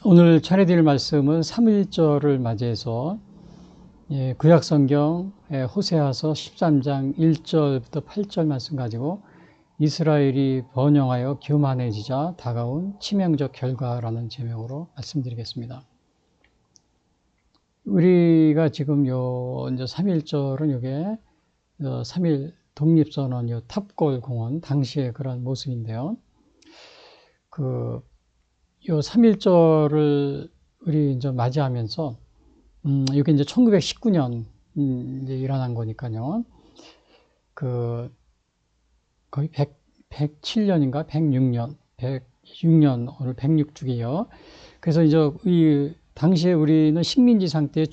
오늘 차례드릴 말씀은 3.1절을 맞이해서 구약성경 호세아서 13장 1절부터 8절 말씀 가지고 이스라엘이 번영하여 교만해지자 다가온 치명적 결과라는 제목으로 말씀드리겠습니다. 우리가 지금 이제 3.1절은 요게 3.1 독립선언 탑골 공원 당시의 그런 모습인데요. 요 3.1절을 우리 이제 맞이하면서, 이게 이제 1919년, 이제 일어난 거니까요. 거의 107년인가? 106년, 오늘 106주기요. 그래서 이제 당시에 우리는 식민지 상태의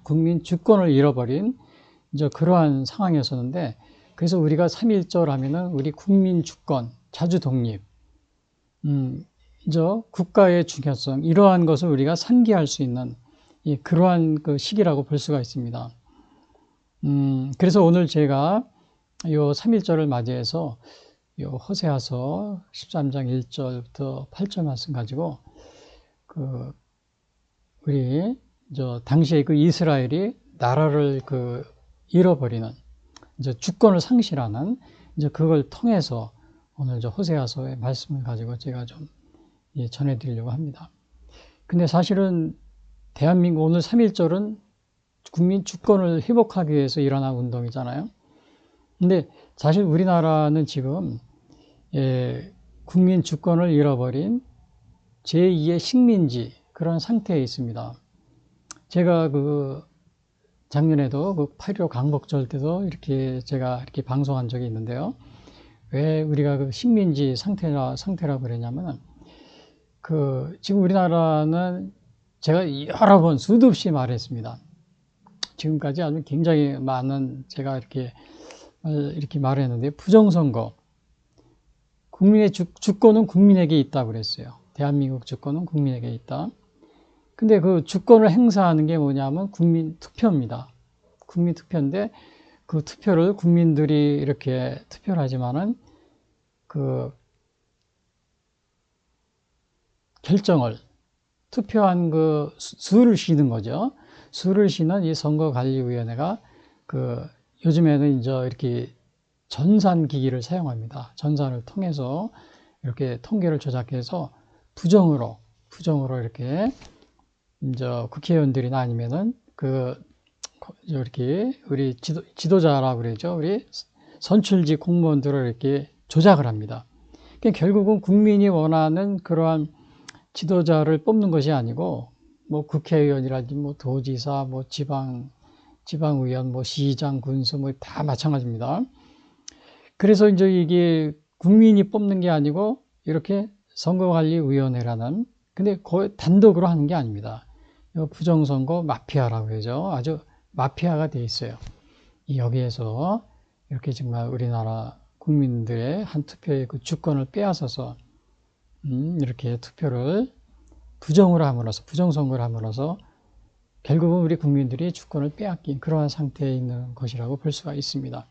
국민 주권을 잃어버린 이제 그러한 상황이었었는데, 그래서 우리가 3.1절 하면은 우리 국민 주권, 자주 독립, 이제 국가의 중요성, 이러한 것을 우리가 상기할 수 있는 그러한 그 시기라고 볼 수가 있습니다. 그래서 오늘 제가 요 3.1절을 맞이해서 요 호세아서 13장 1절부터 8절 말씀 가지고 우리 당시에 그 이스라엘이 나라를 잃어버리는 이제 주권을 상실하는 이제 그걸 통해서 오늘 호세아서의 말씀을 가지고 제가 좀 전해드리려고 합니다. 근데 사실은 대한민국 오늘 3.1절은 국민 주권을 회복하기 위해서 일어난 운동이잖아요. 근데 사실 우리나라는 지금 국민 주권을 잃어버린 제2의 식민지 그런 상태에 있습니다. 제가 작년에도 8.15 강복절 때도 제가 이렇게 방송한 적이 있는데요. 왜 우리가 식민지 상태라고 그러냐면은 지금 우리나라는 제가 여러 번 수도 없이 말했습니다. 지금까지 아주 굉장히 많은 제가 이렇게 말했는데, 부정선거. 국민의 주권은 국민에게 있다고 그랬어요. 대한민국 주권은 국민에게 있다. 근데 그 주권을 행사하는 게 뭐냐면 국민 투표입니다. 국민 투표인데 그 투표를 국민들이 이렇게 투표를 하지만은 결정을 투표한 수를 쉬는 거죠. 수를 쉬는 이 선거관리위원회가 요즘에는 이제 이렇게 전산기기를 사용합니다. 전산을 통해서 이렇게 통계를 조작해서 부정으로 이렇게 이제 국회의원들이나 아니면은 이렇게 우리 지도자라고 그러죠. 우리 선출직 공무원들을 이렇게 조작을 합니다. 그러니까 결국은 국민이 원하는 그러한 지도자를 뽑는 것이 아니고, 국회의원이라든지 도지사, 지방의원, 시장, 군수 다 마찬가지입니다. 그래서 이제 이게 국민이 뽑는 게 아니고 이렇게 선거관리위원회라는, 근데 거의 단독으로 하는 게 아닙니다. 부정선거 마피아라고 그러죠. 아주 마피아가 돼 있어요. 여기에서 이렇게 정말 우리나라 국민들의 한 투표의 주권을 빼앗아서 이렇게 투표를 부정선거를 함으로써 결국은 우리 국민들이 주권을 빼앗긴 그러한 상태에 있는 것이라고 볼 수가 있습니다.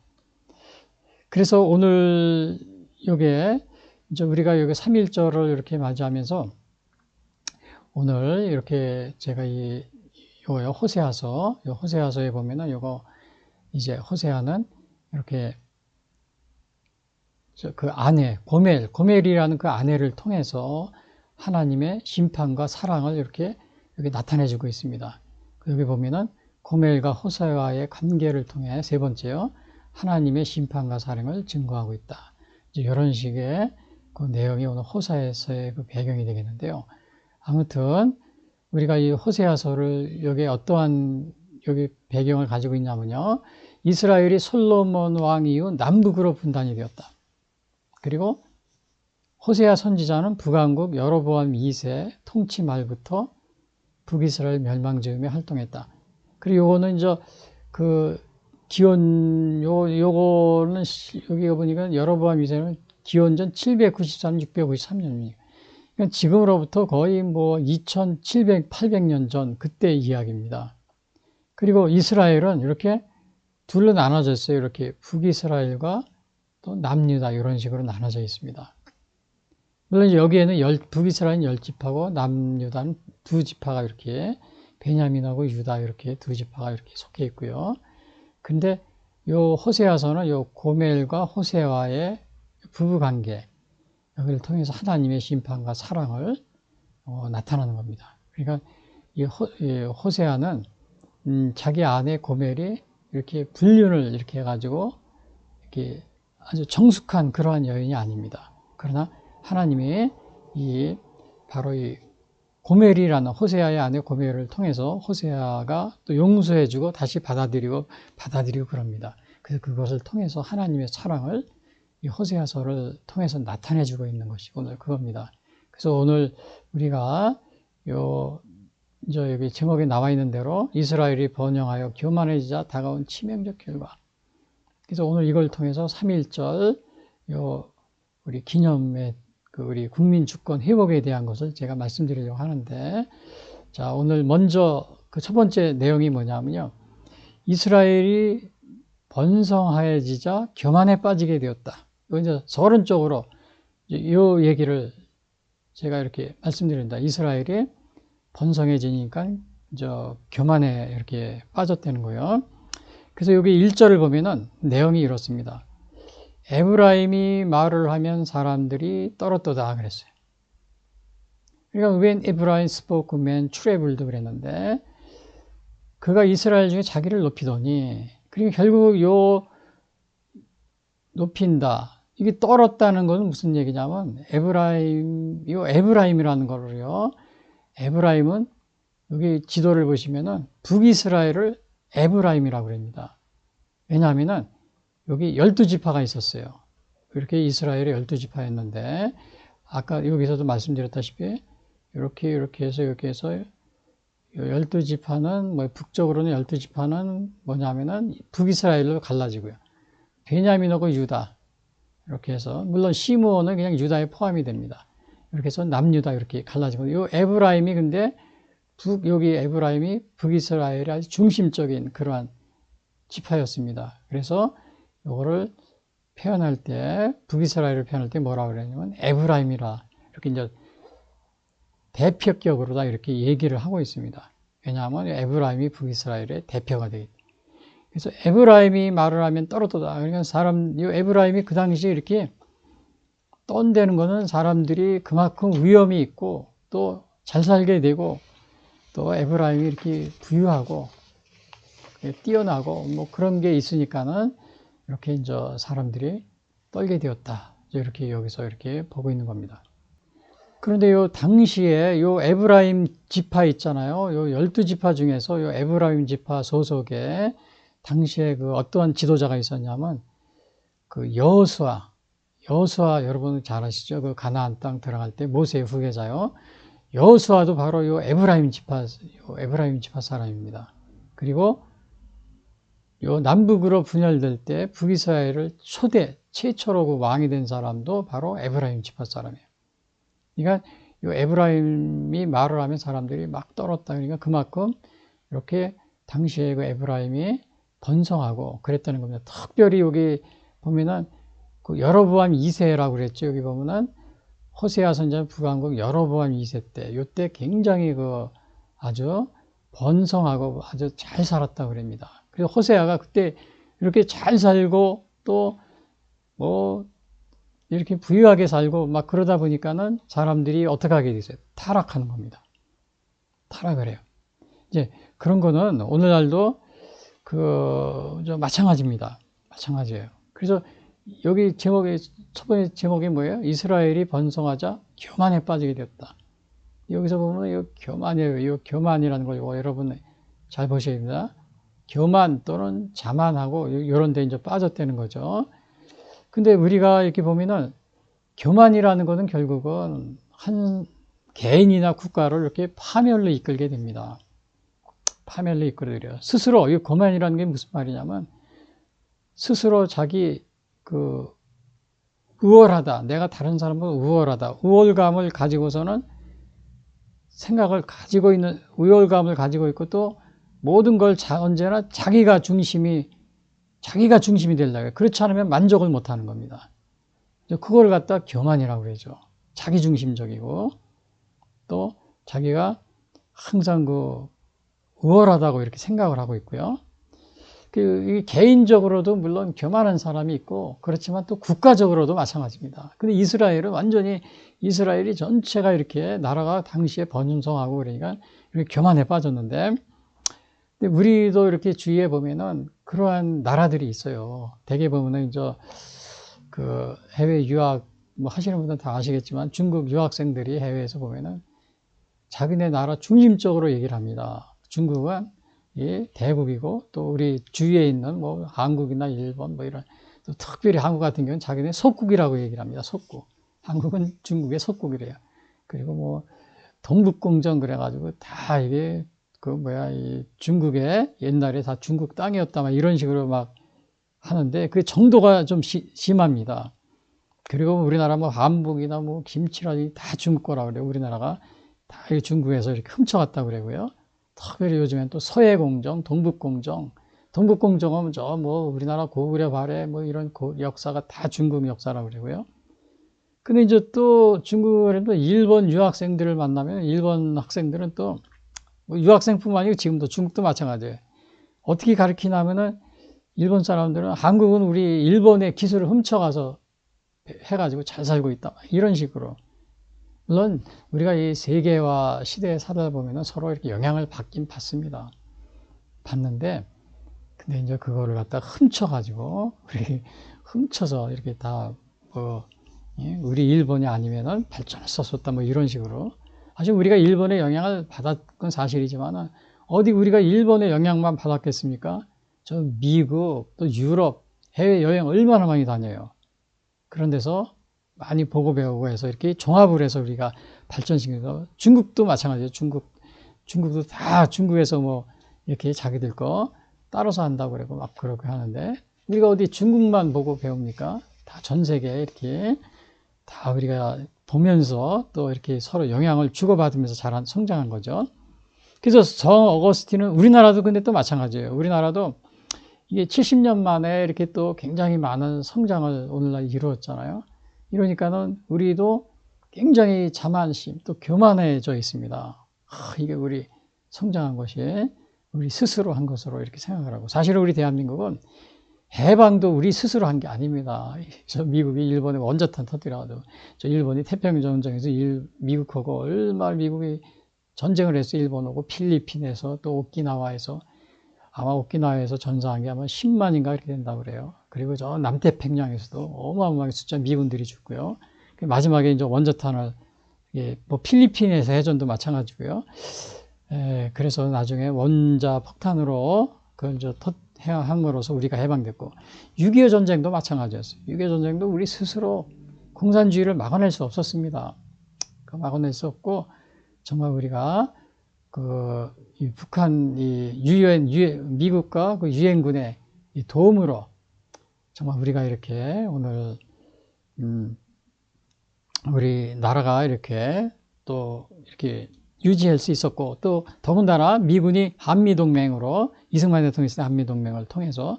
그래서 오늘 이제 우리가 여기 3.1절을 이렇게 맞이하면서 오늘 이렇게 제가 호세아서에 보면은 이제 호세아는 이렇게 그 아내, 고멜이라는 그 아내를 통해서 하나님의 심판과 사랑을 이렇게 여기 나타내주고 있습니다. 여기 보면은 고멜과 호세아의 관계를 통해 세 번째요, 하나님의 심판과 사랑을 증거하고 있다. 이제 이런 식의 그 내용이 오늘 호세아서의 그 배경이 되겠는데요. 아무튼 우리가 이 호세아서를 어떠한 배경을 가지고 있냐면요, 이스라엘이 솔로몬 왕 이후 남북으로 분단이 되었다. 그리고 호세아 선지자는 북왕국 여로보암 2세 통치 말부터 북이스라엘 멸망 즈음에 활동했다. 그리고 요거는 이제 요거는 여기 보니까 여로보암 2세는 기원전 793, 693년입니다. 그러니까 지금으로부터 거의 2700, 800년 전 그때 이야기입니다. 그리고 이스라엘은 이렇게 둘로 나눠져 있어요. 이렇게 북이스라엘과 또 남유다 이런 식으로 나눠져 있습니다. 물론 여기에는 북이스라엘은 10지파고 남유다는 2지파가 이렇게 베냐민하고 유다 이렇게 2지파가 이렇게 속해 있고요. 근데 요 호세아서는 요 고멜과 호세아의 부부 관계 여기를 통해서 하나님의 심판과 사랑을 나타나는 겁니다. 그러니까 이 호세아는 자기 아내 고멜이 이렇게 불륜을 이렇게 해가지고 이렇게 아주 정숙한 그러한 여인이 아닙니다. 그러나 하나님이 바로 이 고멜이라는 호세아의 아내 고멜을 통해서 호세아가 또 용서해주고 다시 받아들이고 그럽니다. 그래서 그것을 통해서 하나님의 사랑을 이 호세아서를 통해서 나타내주고 있는 것이 오늘 그겁니다. 그래서 오늘 우리가 이제 여기 제목에 나와 있는 대로 이스라엘이 번영하여 교만해지자 다가온 치명적 결과. 그래서 오늘 이걸 통해서 3.1절 우리 기념의 우리 국민 주권 회복에 대한 것을 제가 말씀드리려고 하는데, 자, 오늘 먼저 그 첫 번째 내용이 뭐냐면요. 이스라엘이 번성하여지자 교만에 빠지게 되었다. 이제 서론적으로 이 얘기를 제가 이렇게 말씀드립니다. 이스라엘이 번성해지니까 교만에 이렇게 빠졌다는 거예요. 그래서 여기 1절을 보면은 내용이 이렇습니다. 에브라임이 말을 하면 사람들이 떨었도다 그랬어요. 그러니까 when Ephraim spoke men troubled 그랬는데 그가 이스라엘 중에 자기를 높이더니 그러니까 결국 높인다. 이게 떨었다는 것은 무슨 얘기냐면 에브라임이라는 거를요. 에브라임은 여기 지도를 보시면은 북이스라엘을 에브라임이라고 합니다. 왜냐하면은 여기 12지파가 있었어요. 이렇게 이스라엘의 12지파였는데 아까 여기서도 말씀드렸다시피 이렇게 해서 12지파는 북쪽으로는 12지파는 뭐냐면은 북이스라엘로 갈라지고요. 베냐민하고 유다 이렇게 해서 물론 시므온은 그냥 유다에 포함이 됩니다. 이렇게 해서 남유다 이렇게 갈라지고 이 에브라임이 근데 여기 에브라임이 북이스라엘의 아주 중심적인 그러한 지파였습니다. 그래서 요거를 표현할 때 북이스라엘을 표현할 때 뭐라고 그러냐면 에브라임이라 이렇게 이제 대표격으로 다 이렇게 얘기를 하고 있습니다. 왜냐하면 에브라임이 북이스라엘의 대표가 되기 때문에. 그래서 에브라임이 말을 하면 떨어도다. 그러니까 이 에브라임이 그 당시에 이렇게 떤다는 거는 사람들이 그만큼 위험이 있고 또 잘 살게 되고 또 에브라임이 이렇게 부유하고 뛰어나고 뭐 그런 게 있으니까는 이렇게 이제 사람들이 떨게 되었다. 이렇게 여기서 이렇게 보고 있는 겁니다. 그런데 당시에 에브라임 지파 있잖아요. 12지파 중에서 에브라임 지파 소속에 당시에 어떠한 지도자가 있었냐면 여호수아 여러분 잘 아시죠? 가나안 땅 들어갈 때 모세의 후계자요. 여호수아도 바로 에브라임 지파 사람입니다. 그리고 남북으로 분열될 때 북이스라엘을 최초로 왕이 된 사람도 바로 에브라임 지파 사람이에요. 그러니까 에브라임이 말을 하면 사람들이 막 떨었다. 그러니까 그만큼 이렇게 당시에 에브라임이 번성하고 그랬다는 겁니다. 특별히 여기 보면은 여로보암 2세라고 그랬죠. 여기 보면은 호세아 선지자 북왕국 여로보암 2세 때, 이때 굉장히 아주 번성하고 아주 잘 살았다고 그럽니다. 그래서 호세아가 그때 이렇게 잘 살고 또 이렇게 부유하게 살고 막 그러다 보니까는 사람들이 어떻게 하게 됐어요? 타락하는 겁니다. 타락을 해요. 이제 그런 거는 오늘날도 마찬가지입니다. 마찬가지예요. 그래서 여기 첫 번째 제목이 뭐예요? 이스라엘이 번성하자 교만에 빠지게 되었다. 여기서 보면 이 교만이에요. 이 교만이라는 걸 여러분 잘 보셔야 됩니다. 교만 또는 자만하고 이런 데 이제 빠졌다는 거죠. 근데 우리가 이렇게 보면은 교만이라는 것은 결국은 한 개인이나 국가를 이렇게 파멸로 이끌게 됩니다. 파멸로 이끌어들여요. 스스로, 이 교만이라는 게 무슨 말이냐면 스스로 자기 우월하다. 내가 다른 사람보다 우월하다. 우월감을 가지고서는 우월감을 가지고 있고 또 모든 걸 언제나 자기가 중심이 되려고 해요. 그렇지 않으면 만족을 못 하는 겁니다. 그걸 갖다 교만이라고 그러죠. 자기중심적이고 또 자기가 항상 우월하다고 이렇게 생각을 하고 있고요. 개인적으로도 물론 교만한 사람이 있고 그렇지만 또 국가적으로도 마찬가지입니다. 근데 이스라엘은 완전히 이스라엘이 전체가 이렇게 나라가 당시에 번성하고 그러니까 이렇게 교만에 빠졌는데 근데 우리도 이렇게 주위에 보면은 그러한 나라들이 있어요. 대개 보면은 이제 해외 유학 뭐 하시는 분들은 다 아시겠지만 중국 유학생들이 해외에서 보면은 자기네 나라 중심적으로 얘기를 합니다. 중국은 대국이고 또 우리 주위에 있는 뭐 한국이나 일본 뭐 이런 또 특별히 한국 같은 경우는 자기네 속국이라고 얘기를 합니다. 속국. 한국은 중국의 속국이래요. 그리고 뭐 동북공정 그래가지고 다 이게 이 중국의 옛날에 다 중국 땅이었다 막 이런 식으로 막 하는데 그 정도가 좀 심합니다. 그리고 우리나라 뭐 한복이나 뭐 김치라든지 다 중국 거라 그래요. 우리나라가 다 중국에서 이렇게 훔쳐갔다고 그러고요. 특별히 요즘엔 또 서해공정, 동북공정, 동북공정은 저 뭐 우리나라 고구려 발해 뭐 이런 역사가 다 중국 역사라고 그러고요. 근데 이제 또 중국에 또 일본 유학생들을 만나면 일본 학생들은 또 뭐 유학생뿐만 아니고 지금도 중국도 마찬가지예요. 어떻게 가르치냐면은 일본 사람들은 한국은 우리 일본의 기술을 훔쳐가서 해가지고 잘 살고 있다. 이런 식으로. 물론 우리가 이 세계화 시대에 살다 보면은 서로 이렇게 영향을 받긴 받습니다. 받는데 근데 이제 그거를 갖다 훔쳐가지고 우리 훔쳐서 이렇게 다 우리 일본이 아니면은 발전을 썼었다 뭐 이런 식으로 사실 우리가 일본의 영향을 받았건 사실이지만은 어디 우리가 일본의 영향만 받았겠습니까? 저 미국 또 유럽 해외 여행 얼마나 많이 다녀요. 그런 데서 많이 보고 배우고 해서 이렇게 종합을 해서 우리가 발전시켜서 중국도 마찬가지예요. 중국도 다 중국에서 뭐 이렇게 자기들 거 따라서 한다고 그러고 막 그렇게 하는데 우리가 어디 중국만 보고 배웁니까? 다 전 세계에 이렇게 다 우리가 보면서 또 이렇게 서로 영향을 주고받으면서 성장한 거죠. 그래서 성 어거스틴은 우리나라도 근데 또 마찬가지예요. 우리나라도 이게 70년 만에 이렇게 또 굉장히 많은 성장을 오늘날 이루었잖아요. 이러니까는 우리도 굉장히 자만심 또 교만해져 있습니다. 이게 우리 성장한 것이 우리 스스로 한 것으로 이렇게 생각을 하고 사실 우리 대한민국은 해방도 우리 스스로 한 게 아닙니다. 저 미국이 일본에 원자탄 터뜨려가지고 저 일본이 태평양 전쟁에서 미국하고 얼마나 미국이 전쟁을 했어. 일본하고 필리핀에서 또 오키나와에서 아마 오키나와에서 전사한 게 아마 10만인가 이렇게 된다고 그래요. 그리고 저 남태평양에서도 어마어마하게 숫자 미군들이 죽고요. 마지막에 이제 원자탄을 뭐 필리핀에서 해전도 마찬가지고요. 그래서 나중에 원자 폭탄으로 그걸 이제 함으로써 우리가 해방됐고 6.25 전쟁도 마찬가지였어요. 6.25 전쟁도 우리 스스로 공산주의를 막아낼 수 없었습니다. 막아낼 수 없고 정말 우리가 이 북한 미국과 그 유엔군의 이 도움으로 정말 우리가 이렇게 오늘 우리 나라가 이렇게 또 이렇게 유지할 수 있었고 또 더군다나 미군이 한미동맹으로 이승만 대통령이 있을 때 한미동맹을 통해서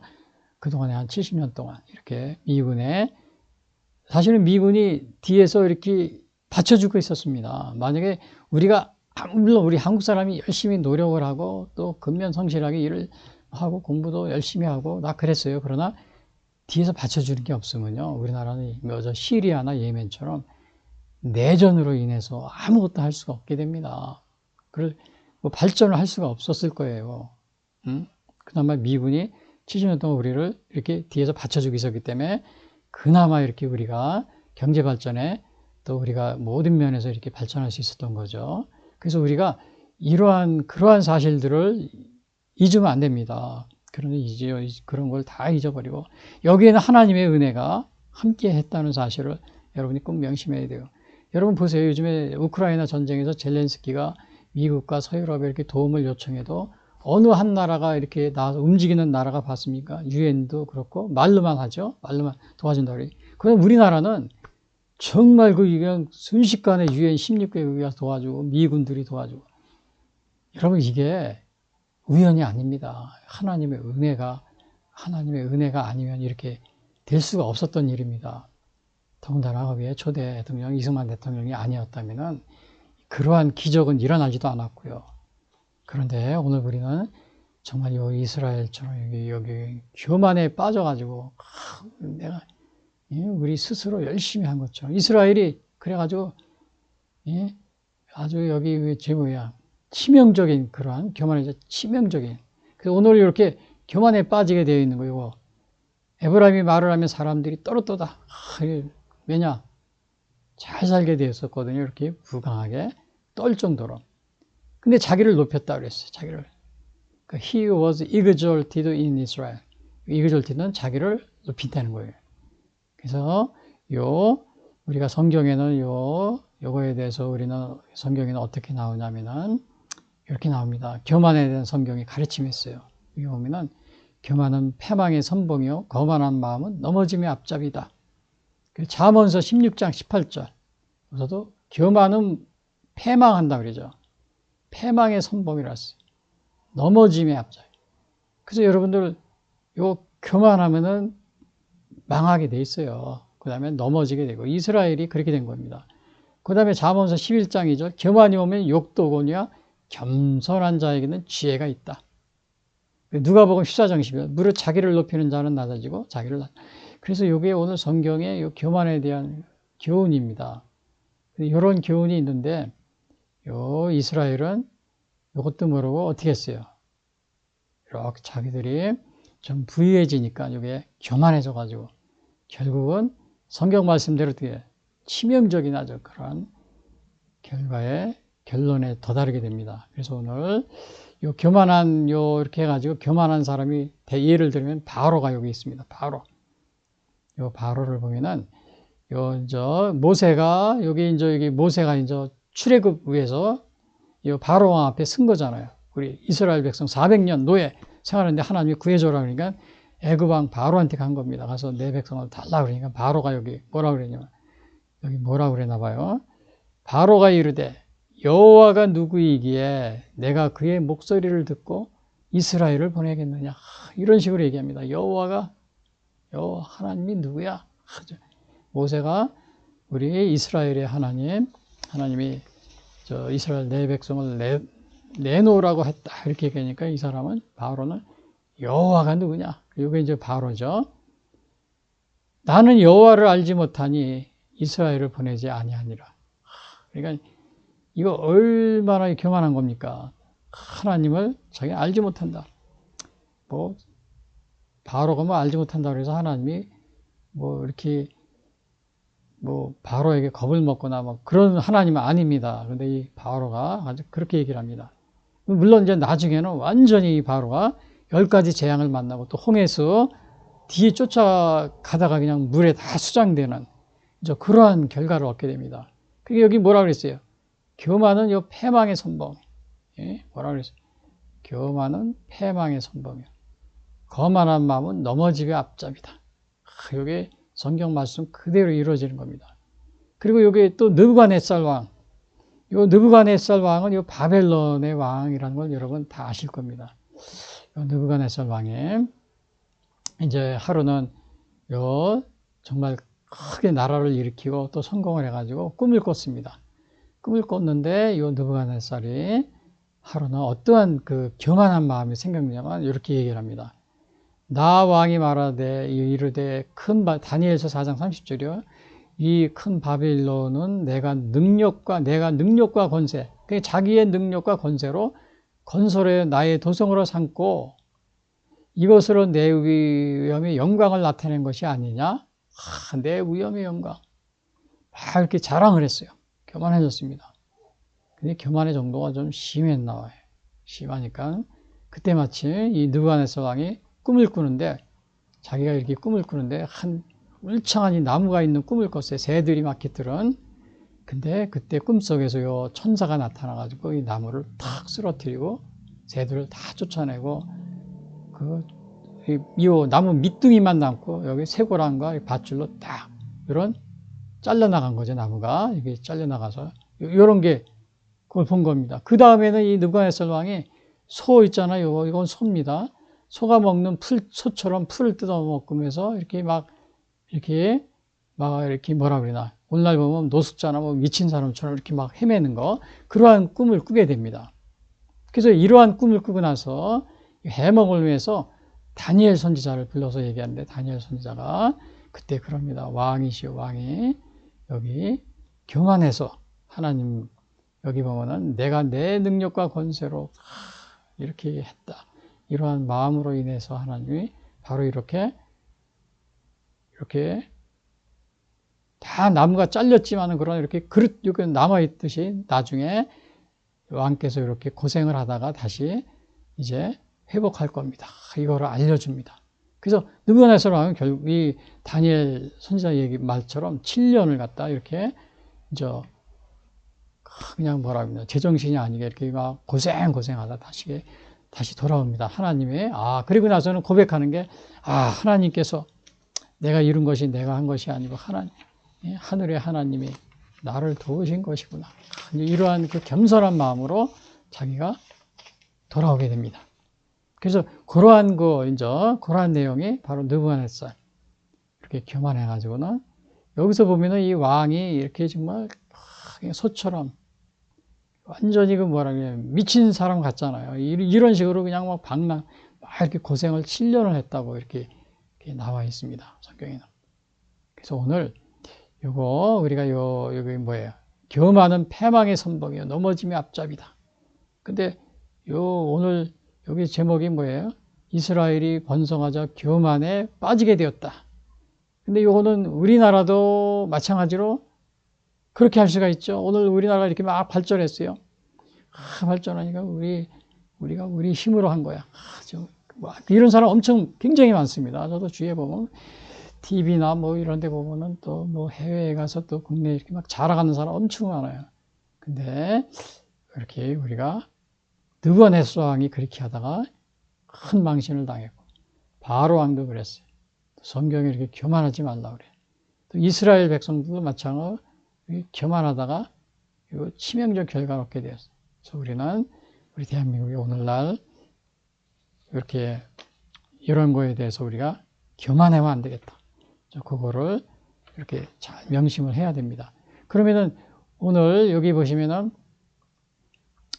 그동안에 한 70년 동안 이렇게 사실은 미군이 뒤에서 이렇게 받쳐주고 있었습니다. 만약에 물론 우리 한국 사람이 열심히 노력을 하고 또 근면성실하게 일을 하고 공부도 열심히 하고 나 그랬어요. 그러나 뒤에서 받쳐주는 게 없으면요. 우리나라는 시리아나 예멘처럼 내전으로 인해서 아무것도 할 수가 없게 됩니다. 뭐 발전을 할 수가 없었을 거예요. 그나마 미군이 70년 동안 우리를 이렇게 뒤에서 받쳐주고 있었기 때문에 그나마 이렇게 우리가 경제 발전에 또 우리가 모든 면에서 이렇게 발전할 수 있었던 거죠. 그래서 우리가 그러한 사실들을 잊으면 안 됩니다. 그런 걸 다 잊어버리고 여기에는 하나님의 은혜가 함께 했다는 사실을 여러분이 꼭 명심해야 돼요. 여러분 보세요. 요즘에 우크라이나 전쟁에서 젤렌스키가 미국과 서유럽에 이렇게 도움을 요청해도 어느 한 나라가 이렇게 나와서 움직이는 나라가 봤습니까? 유엔도 그렇고 말로만 하죠. 말로만 도와준다고 그래요. 그럼 우리나라는 정말 그냥 순식간에 유엔 16개국이 도와주고 미군들이 도와주고 여러분 이게 우연이 아닙니다. 하나님의 은혜가 아니면 이렇게 될 수가 없었던 일입니다. 더군다나 거기에 초대 대통령 이승만 대통령이 아니었다면은 그러한 기적은 일어나지도 않았고요. 그런데 오늘 우리는 정말 이 이스라엘처럼 여기 교만에 빠져가지고 내가 우리 스스로 열심히 한 것처럼 이스라엘이 그래가지고 아주 여기 제 뭐야 치명적인 그러한 교만의 치명적인. 그래서 오늘 이렇게 교만에 빠지게 되어 있는 거예요. 에브라임이 말을 하면 사람들이 떨어떠다. 왜냐? 잘 살게 되었었거든요. 이렇게 부강하게 떨 정도로. 근데 자기를 높였다 그랬어요. 자기를. He was exalted in Israel. exalted는 자기를 높인다는 거예요. 그래서 우리가 성경에는 요거에 대해서 우리는 성경에는 어떻게 나오냐면은 이렇게 나옵니다. 교만에 대한 성경이 가르침이 있어요. 여기 보면은 교만은 패망의 선봉이요 거만한 마음은 넘어짐의 앞잡이다. 잠언서 16장 18절. 여기서도 교만은 패망한다 그러죠. 패망의 선봉이라 했어요. 넘어짐의 앞잡이. 그래서 여러분들 교만하면은 망하게 돼 있어요. 그 다음에 넘어지게 되고 이스라엘이 그렇게 된 겁니다. 그 다음에 잠언서 11장이죠. 교만이 오면 욕도 오거니와 겸손한 자에게는 지혜가 있다. 누가복음 14장 11절. 무릇 자기를 높이는 자는 낮아지고 자기를 그래서 이게 오늘 성경의 이 교만에 대한 교훈입니다. 이런 교훈이 있는데 이스라엘은 이것도 모르고 어떻게 했어요? 이렇게 자기들이 좀 부유해지니까 이게 교만해져 가지고 결국은 성경 말씀대로 어떻게 치명적인 아주 그런 결론에 도달하게 됩니다. 그래서 오늘 교만한 이렇게 해가지고 교만한 사람이 예를 들면 바로가 여기 있습니다. 바로를 보면은 모세가 여기 모세가 출애굽 위해서 바로 왕 앞에 쓴 거잖아요. 우리 이스라엘 백성 400년 노예 생활하는데 하나님이 구해줘라 그러니까 애굽 왕 바로한테 간 겁니다. 가서 내 백성을 달라 그러니까 바로가 여기 뭐라 그랬냐면 여기 뭐라 그랬나 봐요. 바로가 이르되 여호와가 누구이기에 내가 그의 목소리를 듣고 이스라엘을 보내겠느냐. 이런 식으로 얘기합니다. 여호와 하나님이 누구야? 모세가 우리 이스라엘의 하나님이 이스라엘 내 백성을 내놓으라고 했다. 이렇게 얘기하니까 이 사람은 바로는 여호와가 누구냐? 이게 이제 바로죠. 나는 여호와를 알지 못하니 이스라엘을 보내지 아니하니라. 그러니까 이거 얼마나 교만한 겁니까? 하나님을 자기가 알지 못한다. 바로가 알지 못한다 그래서 하나님이 이렇게 바로에게 겁을 먹거나 그런 하나님은 아닙니다. 그런데 이 바로가 아주 그렇게 얘기를 합니다. 물론 이제 나중에는 완전히 이 바로가 10가지 재앙을 만나고 또 홍해수 뒤에 쫓아가다가 그냥 물에 다 수장되는 이제 그러한 결과를 얻게 됩니다. 그게 여기 뭐라 그랬어요? 교만은 패망의 선봉. 뭐라 그랬어요? 교만은 패망의 선봉이요. 거만한 마음은 넘어짐의 앞잡이다. 이게 성경 말씀 그대로 이루어지는 겁니다. 그리고 여기 또 느부갓네살 왕. 느부갓네살 왕은 바벨론의 왕이라는 걸 여러분 다 아실 겁니다. 느부갓네살 왕이 이제 하루는 정말 크게 나라를 일으키고 또 성공을 해가지고 꿈을 꿨습니다. 꿈을 꿨는데 느부갓네살이 하루는 어떠한 그 교만한 마음이 생겼냐면 이렇게 얘기를 합니다. 나 왕이 말하되 이르되 다니엘서 4장 30절이요. 이 큰 바빌론은 내가 능력과 권세, 자기의 능력과 권세로 건설해 나의 도성으로 삼고 이것으로 내 위엄의 영광을 나타낸 것이 아니냐? 내 위엄의 영광. 이렇게 자랑을 했어요. 교만해졌습니다. 근데 교만의 정도가 좀 심했나 봐요. 심하니까 그때 마침 이 느부갓네살 왕이 꿈을 꾸는데 자기가 이렇게 꿈을 꾸는데 한 울창한 이 나무가 있는 꿈을 꿨어요. 새들이 막 깃들은. 근데 그때 꿈속에서 천사가 나타나가지고 이 나무를 탁 쓰러뜨리고 새들을 다 쫓아내고 이 나무 밑둥이만 남고 여기 쇠고랑과 밧줄로 딱 이런 잘려나간 거죠. 나무가 이게 잘려나가서 이런 게 그걸 본 겁니다. 그 다음에는 이 느부갓네살 왕이 소 있잖아요. 이건 소입니다. 소가 먹는 소처럼 풀을 뜯어먹으면서 이렇게 막 이렇게 뭐라 그러나, 오늘날 보면 노숙자나 뭐 미친 사람처럼 이렇게 막 헤매는 거, 그러한 꿈을 꾸게 됩니다. 그래서 이러한 꿈을 꾸고 나서 해몽을 위해서 다니엘 선지자를 불러서 얘기하는데, 다니엘 선지자가 그때 그럽니다. 왕이시오, 왕이. 여기 교만해서 하나님, 여기 보면은 내가 내 능력과 권세로 이렇게 했다. 이러한 마음으로 인해서 하나님이 바로 이렇게 다 나무가 잘렸지만은 그런 이렇게 그릇 이렇게 남아있듯이 나중에 왕께서 이렇게 고생을 하다가 다시 이제 회복할 겁니다. 이거를 알려줍니다. 그래서 느부갓네살 왕은 결국 이 다니엘 선지자 얘기 말처럼 7년을 갖다 이렇게 이제 그냥 뭐라 합니까? 제정신이 아니게 이렇게 막 고생하다 다시 돌아옵니다. 하나님의, 그리고 나서는 고백하는 게, 하나님께서 내가 이룬 것이 내가 한 것이 아니고 하늘의 하나님이 나를 도우신 것이구나. 이러한 그 겸손한 마음으로 자기가 돌아오게 됩니다. 그래서 그러한 내용이 바로 느부갓네살 이렇게 교만해가지고는, 여기서 보면은 이 왕이 이렇게 정말 소처럼 완전히 미친 사람 같잖아요. 이런 식으로 그냥 막 이렇게 고생을 7년을 했다고 이렇게 나와 있습니다. 성경에는. 그래서 오늘 우리가 여기 뭐예요? 교만은 패망의 선봉이요. 넘어짐의 앞잡이다. 근데 오늘 여기 제목이 뭐예요? 이스라엘이 번성하자 교만에 빠지게 되었다. 근데 요거는 우리나라도 마찬가지로 그렇게 할 수가 있죠. 오늘 우리나라가 이렇게 막 발전했어요. 발전하니까 우리 힘으로 한 거야. 이런 사람 굉장히 많습니다. 저도 주위에 보면 TV나 뭐 이런 데 보면은 또 뭐 해외에 가서 또 국내에 이렇게 막 자랑하는 사람 엄청 많아요. 근데 그렇게 우리가 느부갓네살 왕이 그렇게 하다가 큰 망신을 당했고, 바로 왕도 그랬어요. 성경에 이렇게 교만하지 말라 그래요. 또 이스라엘 백성들도 마찬가지로 교만하다가 치명적 결과를 얻게 되었어요. 그래서 우리 대한민국이 오늘날 이렇게 이런 거에 대해서 우리가 교만하면 안 되겠다. 그거를 이렇게 잘 명심을 해야 됩니다. 그러면은 오늘 여기 보시면은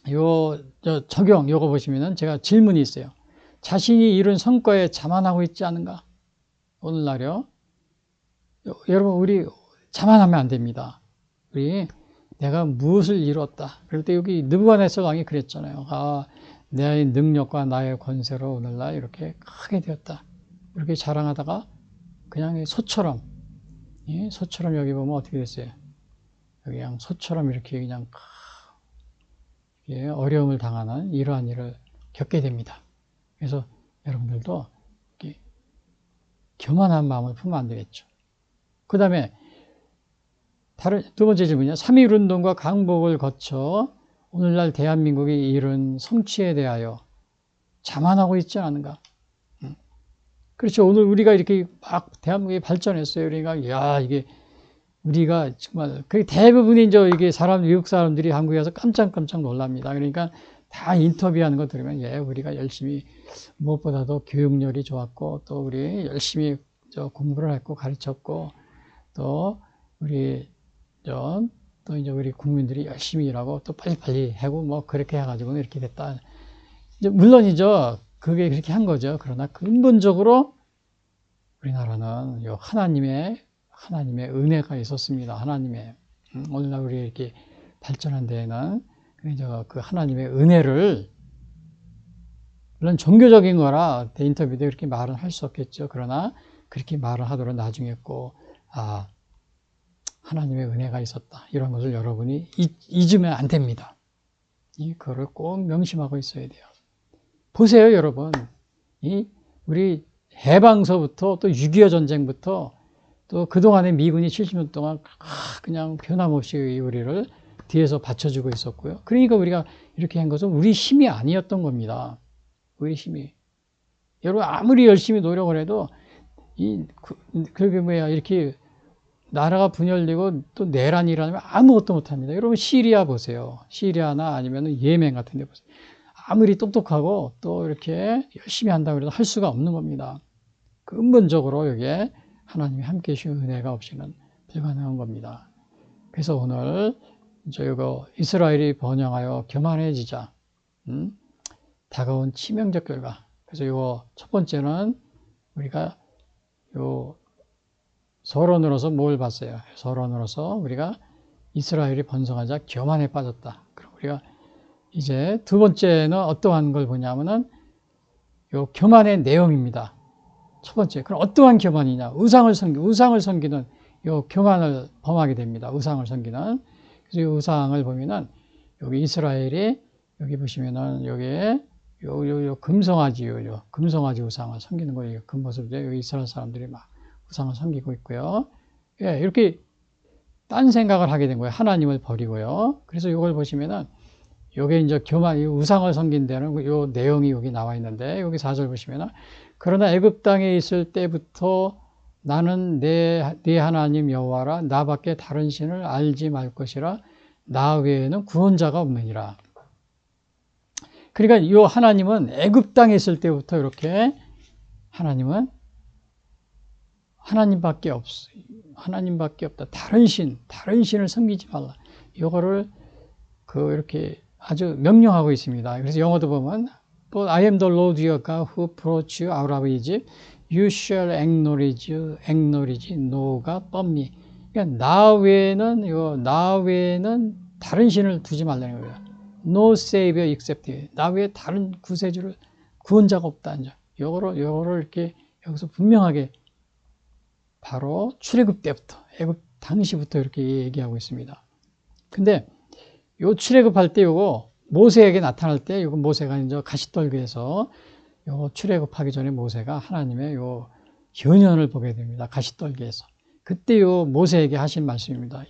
요거 보시면은 제가 질문이 있어요. 자신이 이룬 성과에 자만하고 있지 않은가? 오늘날요. 여러분, 우리 자만하면 안 됩니다. 내가 무엇을 이뤘다. 그럴 때 여기 느부갓네살 왕이 그랬잖아요. 내 능력과 나의 권세로 오늘날 이렇게 크게 되었다. 이렇게 자랑하다가 그냥 소처럼 여기 보면 어떻게 됐어요? 여기 그냥 소처럼 이렇게 그냥 어려움을 당하는 이러한 일을 겪게 됩니다. 그래서 여러분들도 교만한 마음을 품으면 안 되겠죠. 그 다음에 두 번째 질문이요. 3.1 운동과 강복을 거쳐 오늘날 대한민국이 이룬 성취에 대하여 자만하고 있지 않은가? 그렇죠. 오늘 우리가 이렇게 막 대한민국이 발전했어요. 그러니까 이게 우리가 정말 대부분이 이게 미국 사람들이 한국에 와서 깜짝깜짝 놀랍니다. 그러니까 다 인터뷰하는 거 들으면 우리가 열심히 무엇보다도 교육열이 좋았고, 또 우리 열심히 공부를 했고 가르쳤고, 또 이제 우리 국민들이 열심히 일하고 또 빨리빨리 하고 뭐 그렇게 해가지고 이렇게 됐다. 이제 물론이죠. 그게 그렇게 한 거죠. 그러나 근본적으로 우리나라는 하나님의 은혜가 있었습니다. 오늘날 우리 이렇게 발전한 데에는 그 하나님의 은혜를, 물론 종교적인 거라 인터뷰도 이렇게 말은 할 수 없겠죠. 그러나 그렇게 말을 하도록 나중에 꼭 하나님의 은혜가 있었다. 이런 것을 여러분이 잊으면 안 됩니다. 그거를 꼭 명심하고 있어야 돼요. 보세요, 여러분. 우리 해방서부터 또 6.25 전쟁부터 또 그동안에 미군이 70년 동안 그냥 변함없이 우리를 뒤에서 받쳐주고 있었고요. 그러니까 우리가 이렇게 한 것은 우리 힘이 아니었던 겁니다. 우리 힘이. 여러분, 아무리 열심히 노력을 해도 이렇게 나라가 분열되고 또 내란이 일어나면 아무것도 못합니다. 여러분, 시리아 보세요. 시리아나 아니면 예멘 같은 데 보세요. 아무리 똑똑하고 또 이렇게 열심히 한다고 해도 할 수가 없는 겁니다. 근본적으로 여기에 하나님이 함께 해주신 은혜가 없이는 불가능한 겁니다. 그래서 오늘 이제 이거 이스라엘이 번영하여 교만해지자. 다가온 치명적 결과. 그래서 이거 첫 번째는 우리가 요 서론으로서 뭘 봤어요? 서론으로서 우리가 이스라엘이 번성하자 교만에 빠졌다. 그럼 우리가 이제 두 번째는 어떠한 걸 보냐면은 요 교만의 내용입니다. 첫 번째, 그럼 어떠한 교만이냐? 우상을 섬기는 요 교만을 범하게 됩니다. 우상을 섬기는. 그래서 이 우상을 보면은 여기 이스라엘이 여기 보시면은 여기에 요 금송아지 우상을 섬기는 거예요. 그 모습이죠. 여기 이스라엘 사람들이 막 우상을 섬기고 있고요. 예, 이렇게 딴 생각을 하게 된 거예요. 하나님을 버리고요. 그래서 이걸 보시면은 요게 이제 교만, 우상을 섬긴다는 요 내용이 여기 나와 있는데 여기 4절 보시면은 그러나 애굽 땅에 있을 때부터 나는 내 하나님 여호와라 나밖에 다른 신을 알지 말 것이라 나 외에는 구원자가 없느니라. 그러니까 이 하나님은 애굽 땅에 있을 때부터 이렇게 하나님은 하나님밖에 없다. 다른 신을 섬기지 말라. 이거를 이렇게 아주 명령하고 있습니다. 그래서 영어도 보면 But I am the Lord your God who brought you out of Egypt. You shall acknowledge no God but me. 그러니까 나 외에는 다른 신을 두지 말라는 거예요. No savior except you. 나 외에 다른 구원자가 없다. 요거를 이렇게 여기서 분명하게 바로 출애굽 때부터, 애굽 당시부터 이렇게 얘기하고 있습니다. 근데 요 출애굽할 때 요거 모세에게 나타날 때 요거 모세가 이제 가시떨기에서 요 출애굽하기 전에 모세가 하나님의 요 현현을 보게 됩니다. 가시떨기에서. 그때 요 모세에게 하신 말씀입니다.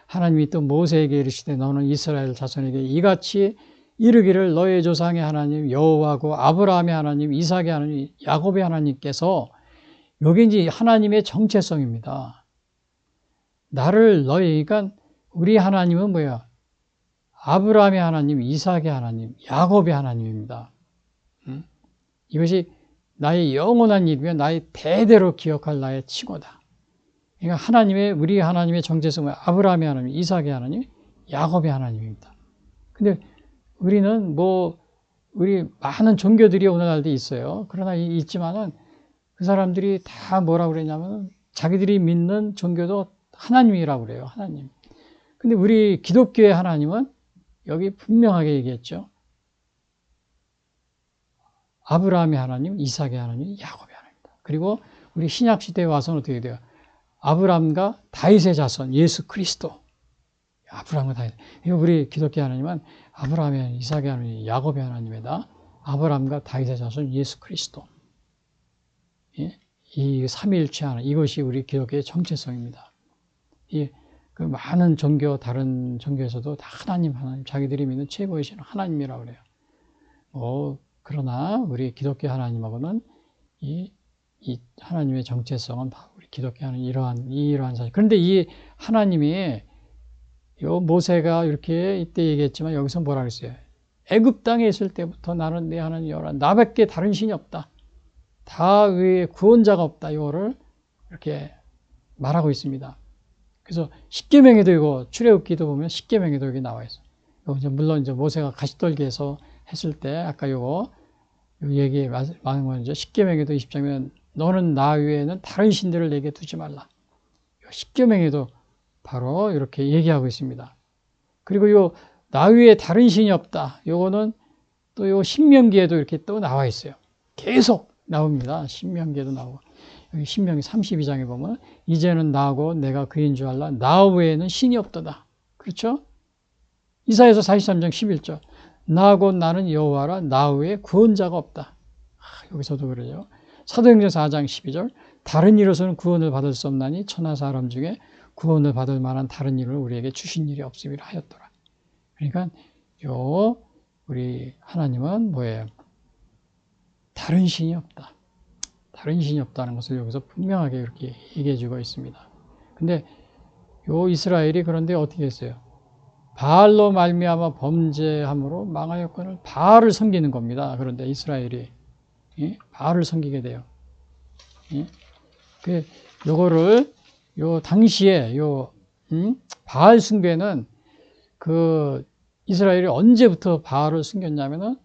하나님이 또 모세에게 이르시되 너는 이스라엘 자손에게 이같이 이르기를 너의 조상의 하나님 여호와고 아브라함의 하나님 이삭의 하나님 야곱의 하나님께서 여기 이제 하나님의 정체성입니다. 그러니까 우리 하나님은 뭐야? 아브라함의 하나님, 이삭의 하나님, 야곱의 하나님입니다. 이것이 나의 영원한 이름이며 나의 대대로 기억할 나의 칭호다. 그러니까 우리 하나님의 정체성은 아브라함의 하나님, 이삭의 하나님, 야곱의 하나님입니다. 근데 우리는 우리 많은 종교들이 오늘날도 있어요. 그러나 있지만은 그 사람들이 다 뭐라고 그러냐면 자기들이 믿는 종교도 하나님이라고 그래요. 하나님. 근데 우리 기독교의 하나님은 여기 분명하게 얘기했죠. 아브라함의 하나님, 이삭의 하나님, 야곱의 하나님입니다. 그리고 우리 신약 시대에 와서는 어떻게 돼요? 아브라함과 다윗의 자손 예수 그리스도. 아브라함과 다윗. 우리 기독교 하나님은 아브라함의 하나님, 이삭의 하나님, 야곱의 하나님에다 아브라함과 다윗의 자손 예수 그리스도. 이 삼위일체 하나, 이것이 우리 기독교의 정체성입니다. 그 많은 다른 종교에서도 다 하나님, 자기들이 믿는 최고의 신은 하나님이라고 그래요. 그러나 우리 기독교 하나님하고는 이 하나님의 정체성은 우리 기독교 하나님 이러한 사실. 그런데 이 하나님이 모세가 이렇게 이때 얘기했지만 여기서 뭐라 그랬어요? 애굽 땅에 있을 때부터 나는 내 하나님 여호와 나밖에 다른 신이 없다. 다 외에 구원자가 없다. 이거를 이렇게 말하고 있습니다. 그래서 십계명에도 이거 출애굽기도 보면 십계명에도 여기 나와 있어요. 물론 이제 모세가 가시떨기에서 했을 때 아까 요거 얘기 많은 건 이제 십계명에도 20장면 너는 나 외에는 다른 신들을 내게 두지 말라. 십계명에도 바로 이렇게 얘기하고 있습니다. 그리고 요 나 외에 다른 신이 없다. 요거는 또 요 신명기에도 이렇게 또 나와 있어요. 계속 나옵니다. 신명기에도 나오고. 여기 신명기 32장에 보면 이제는 나하고 내가 그인 줄 알라. 나 외에는 신이 없도다. 그렇죠? 이사야서 43장 11절. 나하고 나는 여호와라. 나 외에 구원자가 없다. 여기서도 그래요. 사도행전 4장 12절. 다른 이로서는 구원을 받을 수 없나니 천하 사람 중에 구원을 받을 만한 다른 일을 우리에게 주신 일이 없음이라 하였더라. 그러니까 우리 하나님은 뭐예요? 다른 신이 없다. 다른 신이 없다는 것을 여기서 분명하게 이렇게 얘기해 주고 있습니다. 근데 이스라엘이 그런데 어떻게 했어요? 바알로 말미암아 범죄함으로 망하였거늘 바알을 섬기는 겁니다. 그런데 이스라엘이 바알을 섬기게 돼요. 요거를 요 당시에 바알 숭배는 그 이스라엘이 언제부터 바알을 숨겼냐면은